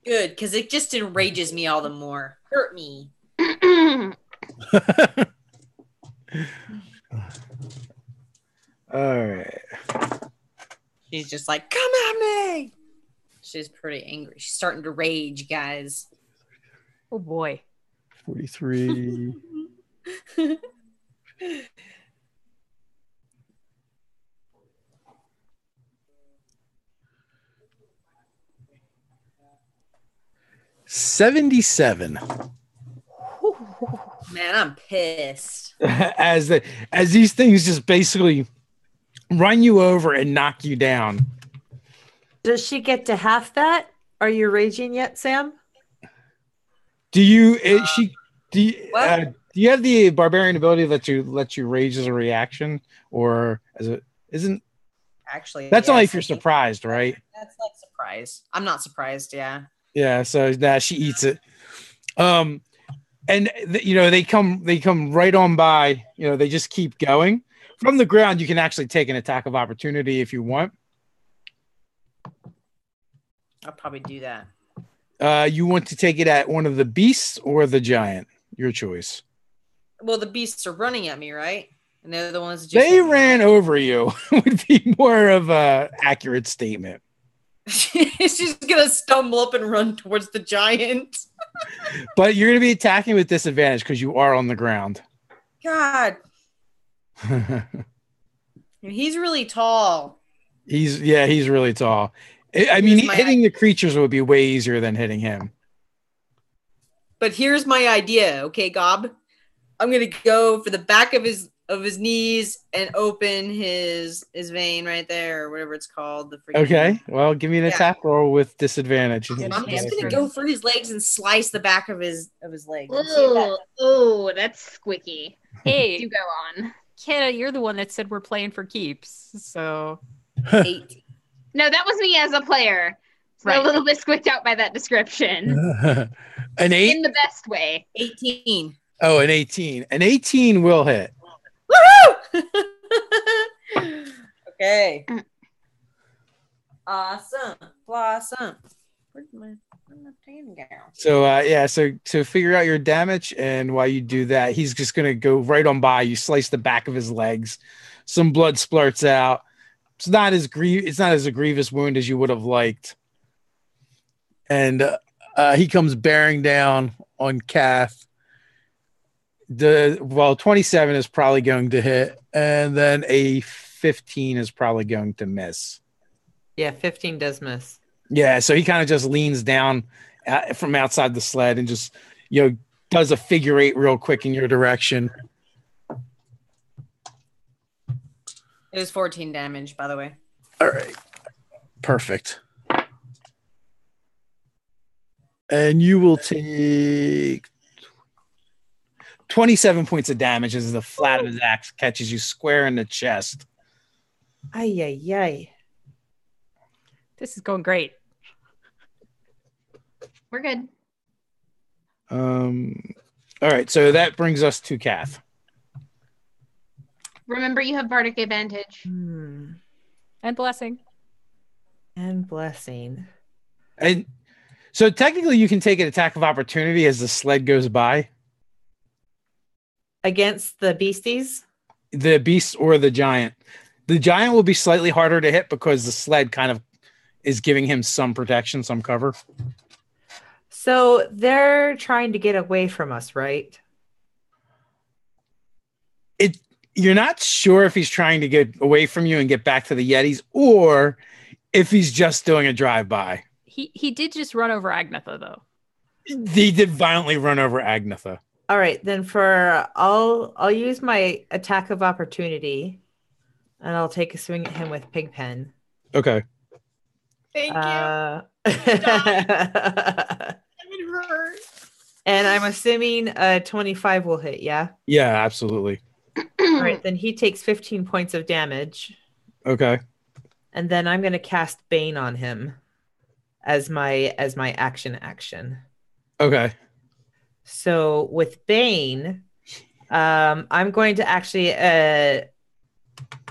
Good, because it just enrages me all the more. Hurt me. All right. She's just like, come at me. She's pretty angry. She's starting to rage, guys. Oh boy. 43. $77. Man, I'm pissed. as these things just basically run you over and knock you down. Does she get to half that? Are you raging yet, Sam? Do you have the barbarian ability that lets you rage as a reaction, or as it isn't? Actually, that's only if I you're think surprised, right? That's like surprise. I'm not surprised. Yeah. Yeah. So now she eats it. And they come right on by. They just keep going from the ground. You can actually take an attack of opportunity if you want. I'll probably do that. You want to take it at one of the beasts or the giant? Your choice. Well, the beasts are running at me, right? And they're the ones that just they ran over you. Would be more of a accurate statement. She's gonna stumble up and run towards the giant. But you're gonna be attacking with disadvantage because you are on the ground. God. He's really tall. He's really tall. I mean, hitting the creatures would be way easier than hitting him. But here's my idea, okay, Gob? I'm gonna go for the back of his knees and open his vein right there, or whatever it's called. Okay, well, give me an attack roll with disadvantage. I'm just gonna go for his legs and slice the back of his legs. Oh, that's squicky. Hey, do go on. Kenna, you're the one that said we're playing for keeps. So 8. No, that was me as a player. So right. A little bit squicked out by that description. An 8? In the best way. 18. Oh, an 18. An 18 will hit. Woohoo! Okay. Awesome. Blossom. Where's my tan gown? So so to figure out your damage, and while you do that, he's just gonna go right on by you, slice the back of his legs. Some blood splurts out. It's not as a grievous wound as you would have liked. And he comes bearing down on Kath. 27 is probably going to hit, and then a 15 is probably going to miss. Yeah, 15 does miss. Yeah, so he kind of just leans down from outside the sled and just does a figure 8 real quick in your direction. It was 14 damage, by the way. All right. Perfect. And you will take 27 points of damage as the flat of his axe catches you square in the chest. Ay, ay, ay. This is going great. We're good. All right, so that brings us to Kath. Remember, you have bardic advantage. And blessing. And blessing. And So technically, you can take an attack of opportunity as the sled goes by. Against the beasties? The beast or the giant. The giant will be slightly harder to hit because the sled kind of is giving him some protection, some cover. So they're trying to get away from us, right? You're not sure if he's trying to get away from you and get back to the Yetis, or if he's just doing a drive-by. He did just run over Agnetha, though. He did violently run over Agnetha. All right, then I'll use my attack of opportunity, and I'll take a swing at him with Pigpen. Okay. Thank you. And I'm assuming 25 will hit, yeah? Yeah, absolutely. All right, then he takes 15 points of damage. Okay. And then I'm going to cast Bane on him as my action. Okay. So with Bane, I'm going to actually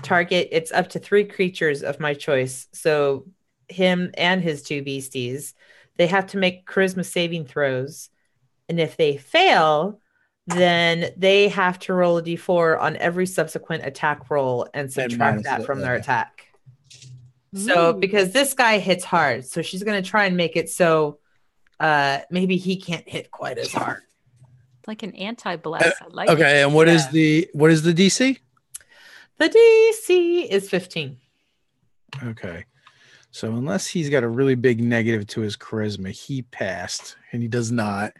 target, it's up to 3 creatures of my choice. So him and his 2 beasties, they have to make charisma saving throws. And if they fail, then they have to roll a d4 on every subsequent attack roll and subtract that from their attack. So because this guy hits hard, so she's going to try and make it so maybe he can't hit quite as hard. Like an anti-blast. I like okay, it. and what is the DC? The DC is 15. Okay. So unless he's got a really big negative to his charisma, he passed, and he does not.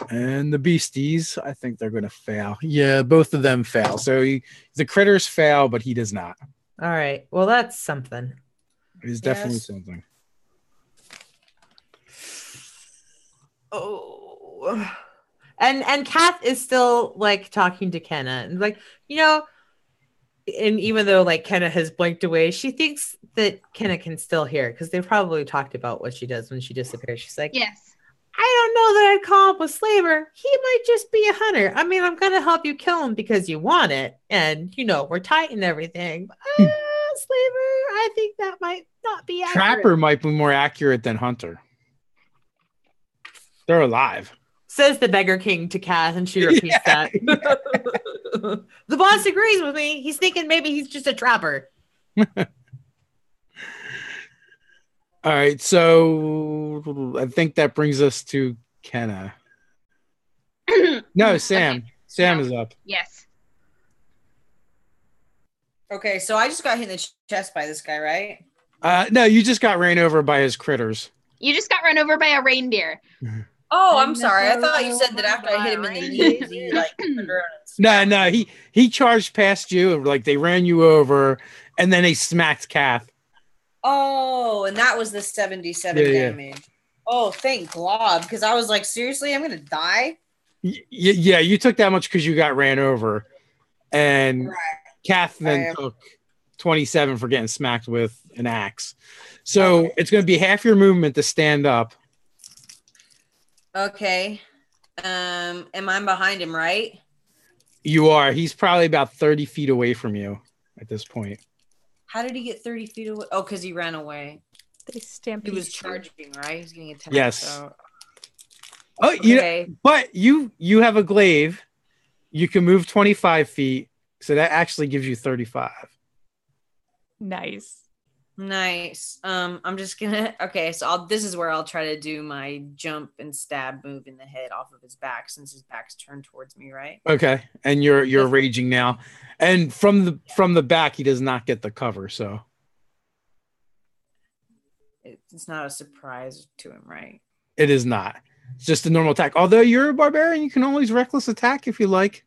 And the beasties, I think they're going to fail. Yeah, both of them fail. So the critters fail, but he does not. All right. Well, that's something. It's definitely something. Oh. And Kath is still like talking to Kenna and like, you know, and even though like Kenna has blinked away, she thinks that Kenna can still hear because they've probably talked about what she does when she disappears. She's like, Yes. I don't know that I'd call him a slaver. He might just be a hunter. I mean, I'm going to help you kill him because you want it. And, you know, we're tight and everything. But, slaver, I think that might not be accurate. Trapper might be more accurate than hunter. They're alive. Says the beggar king to Kath, and she repeats that. The boss agrees with me. He's thinking maybe he's just a trapper. All right, so I think that brings us to Kenna. No, Sam. Okay. Sam is up. Yes. Okay, so I just got hit in the chest by this guy, right? No, you just got ran over by his critters. You just got run over by a reindeer. Oh, I'm sorry. I thought you said that after I hit him in the knees, he like turned around and No, he charged past you, like they ran you over, and then they smacked Kath. Oh, and that was the 77 damage. Oh, thank God, because I was like, seriously, I'm gonna die. Yeah, you took that much because you got ran over, and Right. Kath then took 27 for getting smacked with an axe. So it's going to be half your movement to stand up. Okay. Am I behind him, right? You are. He's probably about 30 feet away from you at this point. How did he get 30 feet away? Oh, because he ran away. They stampede. He was charging, right? He was getting attacked. Yes. So. Oh, Okay. but you have a glaive. You can move 25 feet, so that actually gives you 35. Nice. Nice. I'm just gonna. Okay, so this is where I'll try to do my jump and stab move in the head off of his back, since his back's turned towards me, right? Okay, and you're raging now, and from the back, he does not get the cover, so It's not a surprise to him, right? it is not. It's just a normal attack. Although you're a barbarian, you can always reckless attack if you like.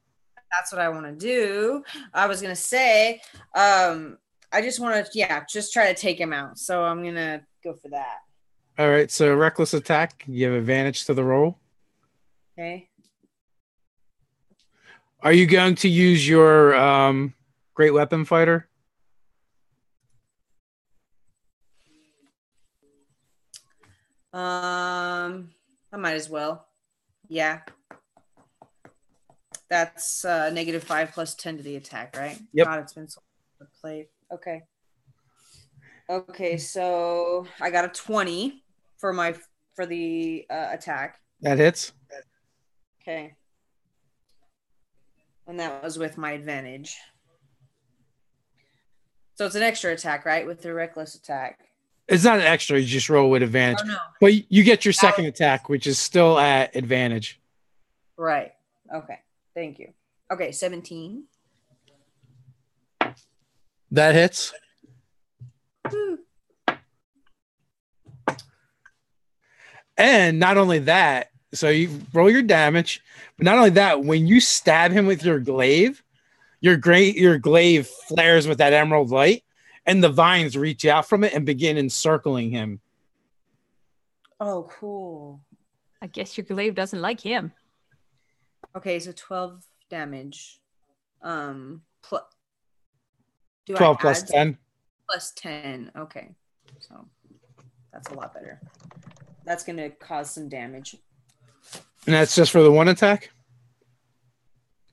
That's what I want to do. I was gonna say, I just want to, just try to take him out. So I'm gonna go for that. All right, so reckless attack. You have advantage to the roll. Okay. Are you going to use your great weapon fighter? I might as well. Yeah. That's -5 plus 10 to the attack, right? Yep. God, it's been so long played. Okay. Okay, so I got a 20 for my for the attack. That hits. Okay. And that was with my advantage. So it's an extra attack, right? With the reckless attack. It's not an extra. You just roll with advantage. Oh, no. But you get your second attack, which is still at advantage. Right. Okay. Thank you. Okay, 17. That hits. Woo. And not only that, so you roll your damage, but not only that, when you stab him with your glaive, your glaive flares with that emerald light, and the vines reach out from it and begin encircling him. Oh, cool. I guess your glaive doesn't like him. Okay, so 12 damage. 12 plus 10. Plus 10. Okay. So that's a lot better. That's going to cause some damage. And that's just for the one attack?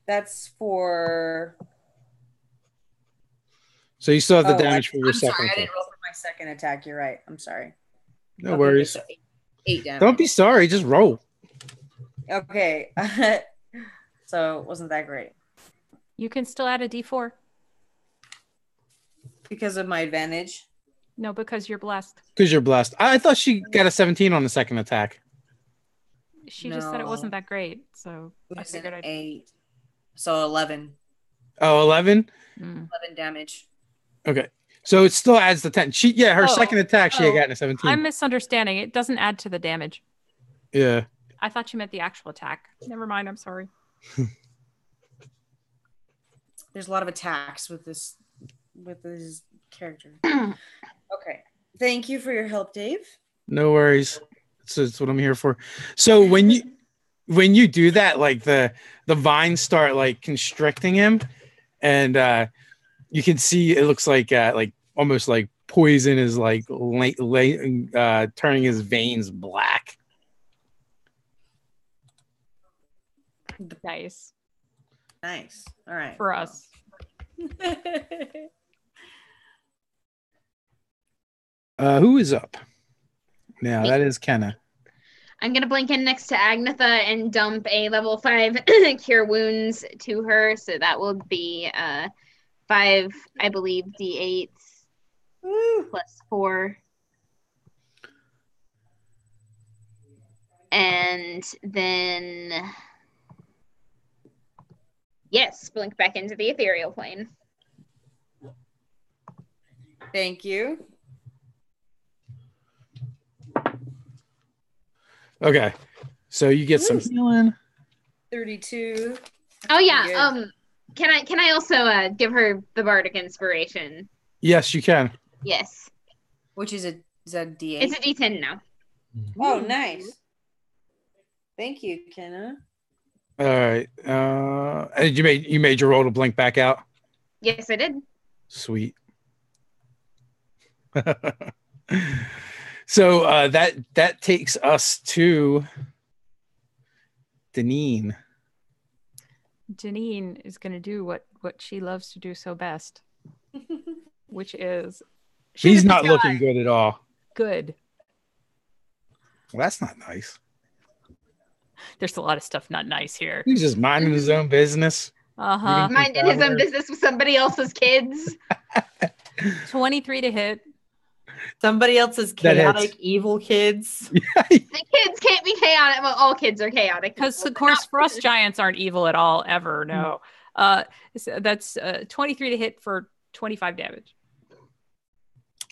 That's for... So you still have the damage for your I'm second sorry, attack. I didn't roll for my second attack. You're right. I'm sorry. No worries. So 8 damage. Don't be sorry. Just roll. Okay. So it wasn't that great. You can still add a d4. Because of my advantage? No, because you're blessed. Because you're blessed. I thought she got a 17 on the second attack. She just said it wasn't that great, so I figured I'd... 8. So 11. Oh, 11? 11 damage. Okay. So it still adds the 10. Her second attack, she had gotten a 17. I'm misunderstanding. It doesn't add to the damage. Yeah. I thought you meant the actual attack. Never mind. I'm sorry. There's a lot of attacks with this character. Okay. Thank you for your help, Dave. No worries. That's what I'm here for. So when you do that, like the vines start like constricting him, and you can see it looks like almost like poison is like turning his veins black. Nice. Nice. All right. For us. Who is up? Now that is Kenna. I'm going to blink in next to Agnetha and dump a level 5 cure wounds to her. So that will be 5, I believe, d8 plus 4. And then, yes, blink back into the ethereal plane. Thank you. Okay, so you get some healing. 32. Oh yeah. Can I also give her the bardic inspiration? Yes, you can. Yes. Which is that D8? It's a D10 now. Oh, nice. Thank you, Kenna. All right. You made your roll to blink back out? Yes, I did. Sweet. So that takes us to Deneen. Deneen is going to do what she loves to do so best, which is he's not looking good at all. Good. Well, that's not nice. There's a lot of stuff not nice here. He's just minding his own business. Minding his own business with somebody else's kids. 23 to hit. Somebody else's chaotic, evil kids. The kids can't be chaotic. Well, all kids are chaotic. Because, of course, frost giants aren't evil at all, ever. No. So that's 23 to hit for 25 damage.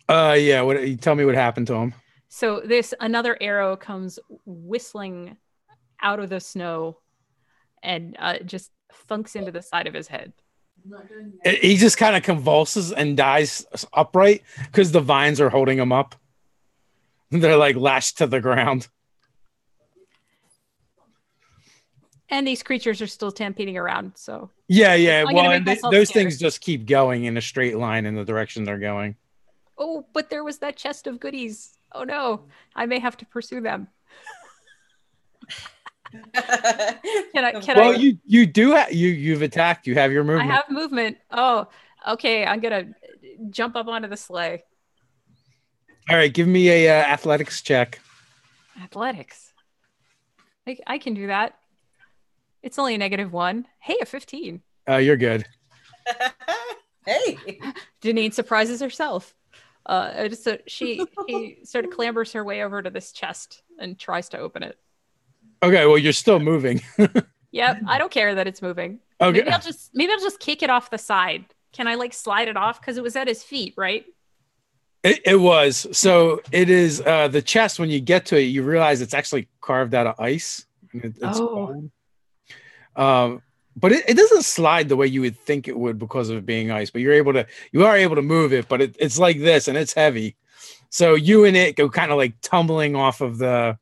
Yeah. Tell me what happened to him. So another arrow comes whistling out of the snow and just thunks into the side of his head. He just kind of convulses and dies upright because the vines are holding him up. They're like lashed to the ground. And these creatures are still stampeding around. So yeah. Well, and those things just keep going in a straight line in the direction they're going. Oh, but there was that chest of goodies. Oh no, I may have to pursue them. You do have you've attacked. You have your movement. I have movement. Oh, okay. I'm gonna jump up onto the sleigh. All right, give me a athletics check. Athletics. I can do that. It's only a -1. Hey, a 15. You're good. Hey. Janine surprises herself. So she sort of clambers her way over to this chest and tries to open it. Okay, well, you're still moving. Yep, I don't care that it's moving. Okay. Maybe I'll just kick it off the side. Can I like slide it off? Because it was at his feet, right? It was. So it is the chest. When you get to it, you realize it's actually carved out of ice. It's cold. But it doesn't slide the way you would think it would because of it being ice. But you are able to move it. But it's like this, and it's heavy. So you and it go kind of like tumbling off of the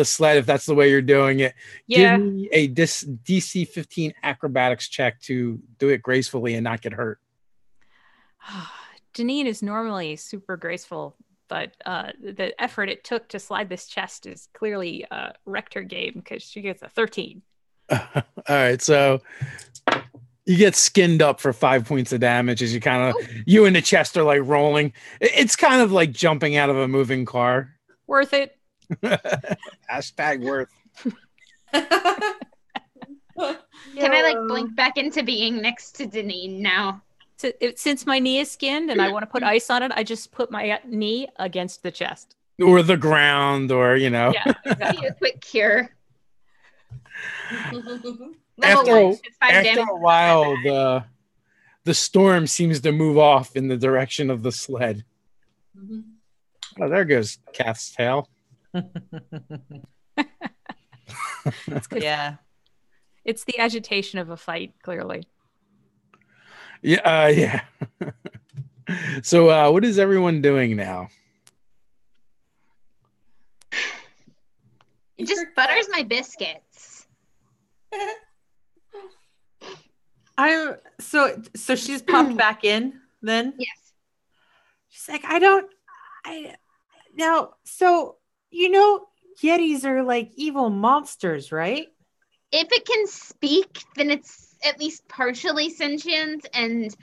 sled, if that's the way you're doing it. Yeah. Give me a DC 15 acrobatics check to do it gracefully and not get hurt. Janine is normally super graceful, but the effort it took to slide this chest is clearly wrecked her game because she gets a 13. All right, so you get skinned up for 5 points of damage as you and the chest are like rolling. It's kind of like jumping out of a moving car. Worth it. Hashtag worth. Can I like blink back into being next to Janine now? Since my knee is skinned and I want to put ice on it, I just put my knee against the chest. Or the ground, or, Yeah, exactly. A quick cure. After a while, the storm seems to move off in the direction of the sled. Oh, there goes Kath's tail. Yeah. It's the agitation of a fight, clearly. Yeah, yeah. So, what is everyone doing now? It just butters my biscuits. So she's popped back in then? Yes. She's like, so Yetis are like evil monsters, right? If it can speak, then it's at least partially sentient, and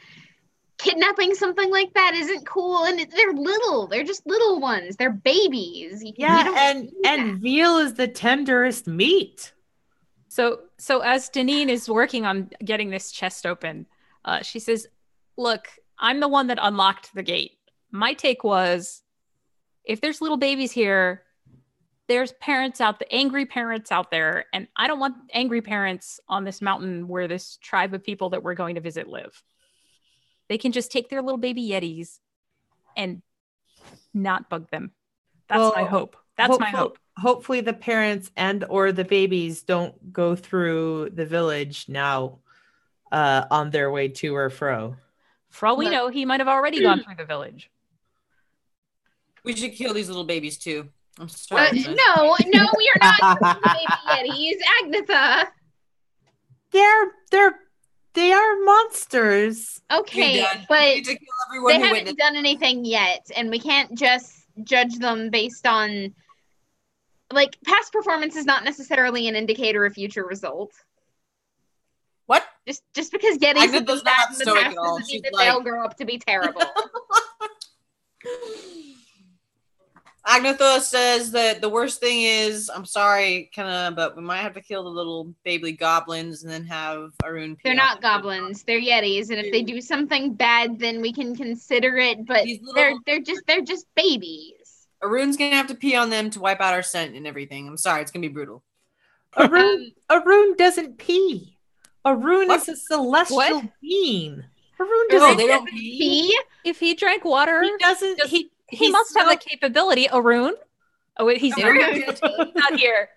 kidnapping something like that isn't cool. And they're little. They're just little ones. They're babies. And veal is the tenderest meat. So as Deneen is working on getting this chest open, she says, look, I'm the one that unlocked the gate. My take was, if there's little babies here, there's angry parents out there, and I don't want angry parents on this mountain where this tribe of people that we're going to visit live. They can just take their little baby Yetis and not bug them. That's my hope. That's my hope. Hopefully the parents and or the babies don't go through the village now on their way to or fro. For all we know, he might have already gone through the village. We should kill these little babies too. I'm sorry. No, we are not baby Yetis. Agnetha. They are monsters. Okay, but they haven't done anything yet, and we can't just judge them based on past performance is not necessarily an indicator of future results. What? Just because Yetis have been bad in the past doesn't mean that they'll grow up to be terrible. Agnetha says that the worst thing is, I'm sorry, but we might have to kill the little baby goblins and then have Arun. They're not goblins; they're Yetis, and if they do something bad, then we can consider it. But they're just babies. Arun's gonna have to pee on them to wipe out our scent and everything. I'm sorry, it's gonna be brutal. Arun doesn't pee. Arun is a celestial being. Arun doesn't. They don't pee. If he drank water, he doesn't. He must have the capability. Arun. Oh, wait, he's not here.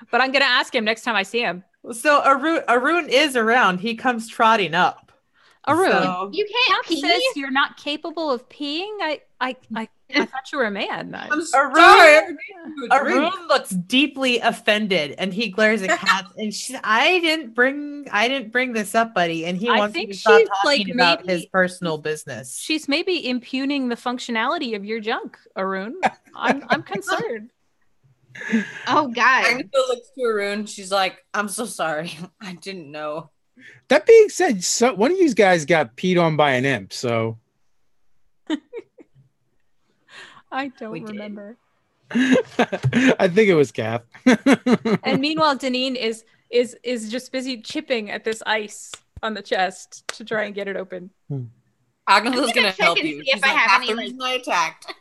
But I'm going to ask him next time I see him. So Arun is around. He comes trotting up. Arun, So... you can't pee. Says you're not capable of peeing. I thought you were a man. I'm sorry. Arun looks deeply offended, and he glares at Kat. And she's, I didn't bring this up, buddy. And he wants to stop talking about his personal business. She's maybe impugning the functionality of your junk, Arun. I'm concerned. Oh God. Agnetha looks to Arun. She's like, I'm so sorry. I didn't know. That being said, one of you guys got peed on by an imp, so. I don't remember. I think it was Kath. And meanwhile, Deneen is just busy chipping at this ice on the chest to try and get it open. Agatha's gonna check help and you. see if She's I like, have half any, the reason I attacked.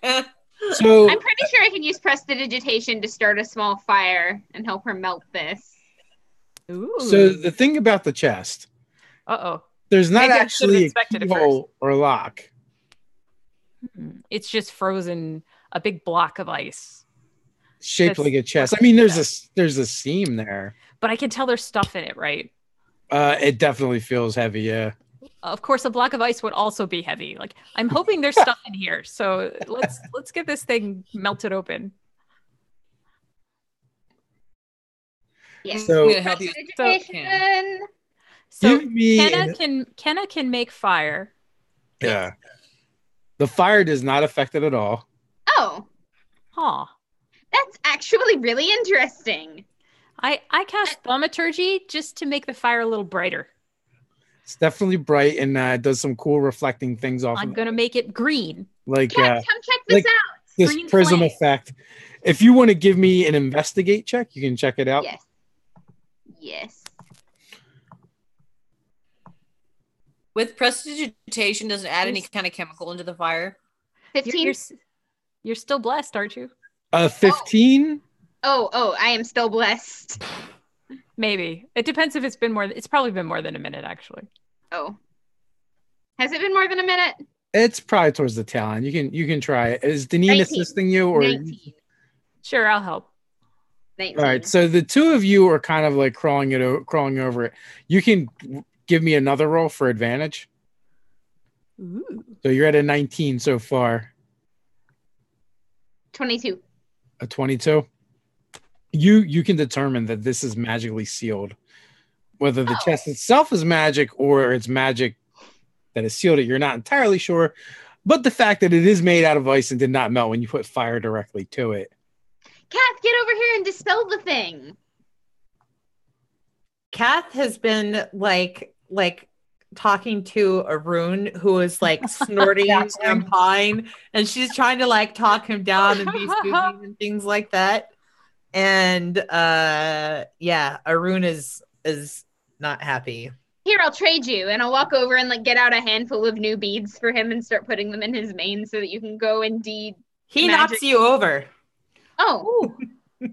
So I'm pretty sure I can use prestidigitation to start a small fire and help her melt this. Ooh. So the thing about the chest, Uh-oh. there's not Maybe I should've actually a inspected it keyhole or lock. It's just frozen, a big block of ice. Shaped That's like a chest. what I mean, it there's a seam there. But I can tell there's stuff in it, right? It definitely feels heavy, yeah. Of course, a block of ice would also be heavy. Like, I'm hoping there's stuff in here. So let's get this thing melted open. Yes. So- I'm gonna help you. Prestidigitation. So Give me Kenna can make fire. Yeah. The fire does not affect it at all. Oh, Huh. that's actually really interesting. I cast thaumaturgy just to make the fire a little brighter. It's definitely bright and it does some cool reflecting things off I'm of it. gonna make it green. Like Kat, come check this like- out. this green prism flame. effect. If you want to give me an investigate check, you can check it out. Yes. Yes. With prestidigitation, does it add any kind of chemical into the fire? 15. You're still blessed, aren't you? 15? Oh, I am still blessed. Maybe. It depends if it's been more. It's probably been more than a minute, actually. Oh. Has it been more than a minute? It's probably towards the tail end. You can try it. Is Deneen 19. assisting you or 19. Sure, I'll help. 19. all right? So the two of you are kind of like crawling over it. You can give me another roll for advantage. Ooh. So you're at a 19 so far. 22. A 22. You can determine that this is magically sealed. Whether the chest itself is magic or it's magic that has sealed it, you're not entirely sure. But the fact that it is made out of ice and did not melt when you put fire directly to it. Kath, get over here and dispel the thing. Kath has been like talking to Arun, who is like snorting and pine, and she's trying to like talk him down and be soothing and things like that. And yeah, Arun is not happy. Here, I'll trade you, and I'll walk over and like get out a handful of new beads for him and start putting them in his mane so that you can go and deed. He Magic. knocks you over. Oh,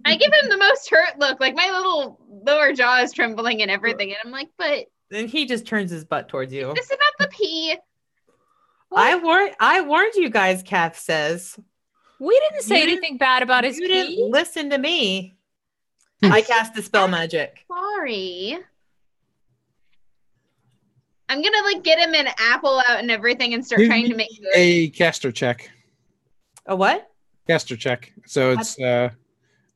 I give him the most hurt look. Like my little lower jaw is trembling and everything, and I'm like, but Then he just turns his butt towards you. is this about the pee? I warned you guys, Kath says. We didn't say You anything bad about his You pee. didn't listen to me. I cast dispel magic. Sorry. I'm gonna like get him an apple out and everything and start Give trying to me make good. a caster check. A what? Caster check. So it's I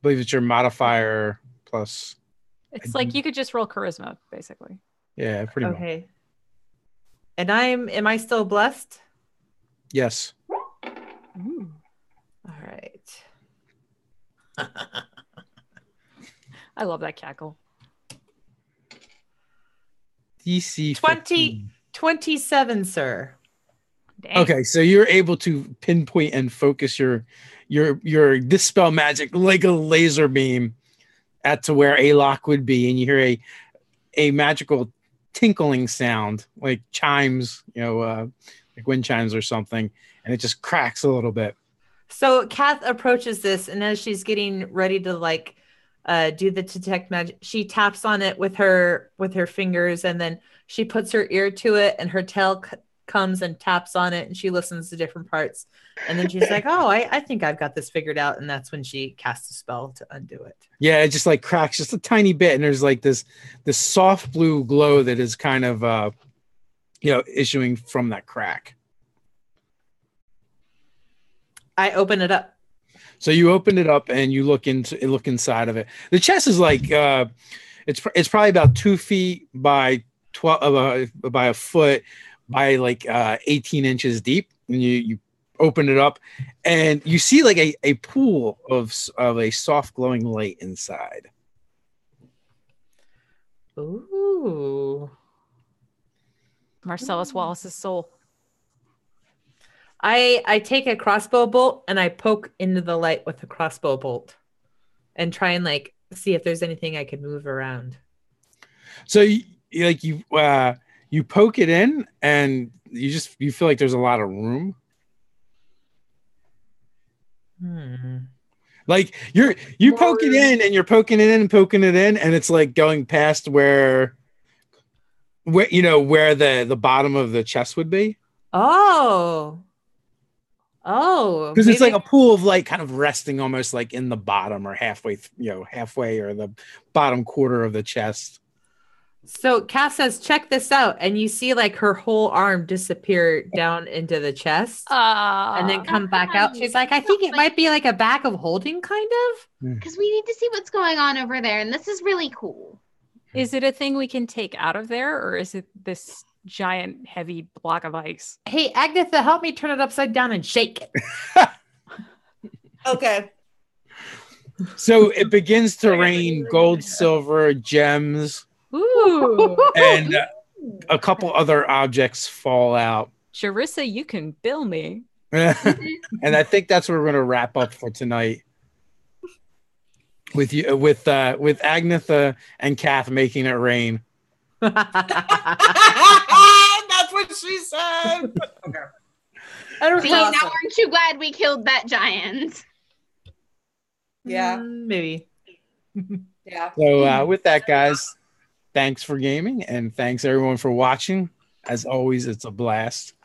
believe it's your modifier plus. It's like you could just roll charisma, basically. Yeah, pretty much. Okay. And am I still blessed? Yes. Ooh. All right. I love that cackle. DC 27, sir. Dang. Okay, so you're able to pinpoint and focus your dispel magic like a laser beam at to where a lock would be, and you hear a magical tinkling sound like chimes, like wind chimes or something, and it just cracks a little bit. So Kath approaches this, and as she's getting ready to like do the detect magic, she taps on it with her fingers, and then she puts her ear to it, and her tail comes and taps on it, and she listens to different parts, and then she's like, "Oh, I think I've got this figured out," and that's when she casts a spell to undo it. Yeah, it just like cracks just a tiny bit, and there's like this soft blue glow that is kind of issuing from that crack. I open it up. So you open it up and you look inside of it. The chest is like it's probably about 2 feet by 12 by a foot by like 18 inches deep. And you open it up and you see like a pool of a soft glowing light inside. Ooh. Marcellus Wallace's soul. I take a crossbow bolt and I poke into the light with a crossbow bolt and try and like see if there's anything I can move around. So you poke it in and you feel like there's a lot of room. Like you poke it in and you're poking it in and poking it in, and it's like going past where the bottom of the chest would be. Oh, because it's like a pool of light kind of resting almost like in the bottom or halfway or the bottom quarter of the chest. So Cass says, check this out. And you see like her whole arm disappear down into the chest and then come back out. She's like, I think it might be like a bag of holding kind of. Because we need to see what's going on over there. And this is really cool. Is it a thing we can take out of there, or is it this giant heavy block of ice? Hey, Agatha, help me turn it upside down and shake it. Okay. So it begins to rain gold, silver, gems. Ooh. And a couple other objects fall out. Charissa, you can bill me. And I think that's where we're going to wrap up for tonight. With Agnetha and Kath making it rain. That's what she said. Okay. I don't See, know. now aren't you glad we killed that giant? Yeah. Maybe. Yeah. So with that, guys, thanks for gaming, and thanks everyone for watching. As always, it's a blast.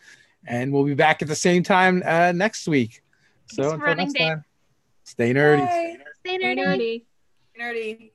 And we'll be back at the same time next week. So until next time, stay nerdy. Bye. Stay nerdy. Nerdy.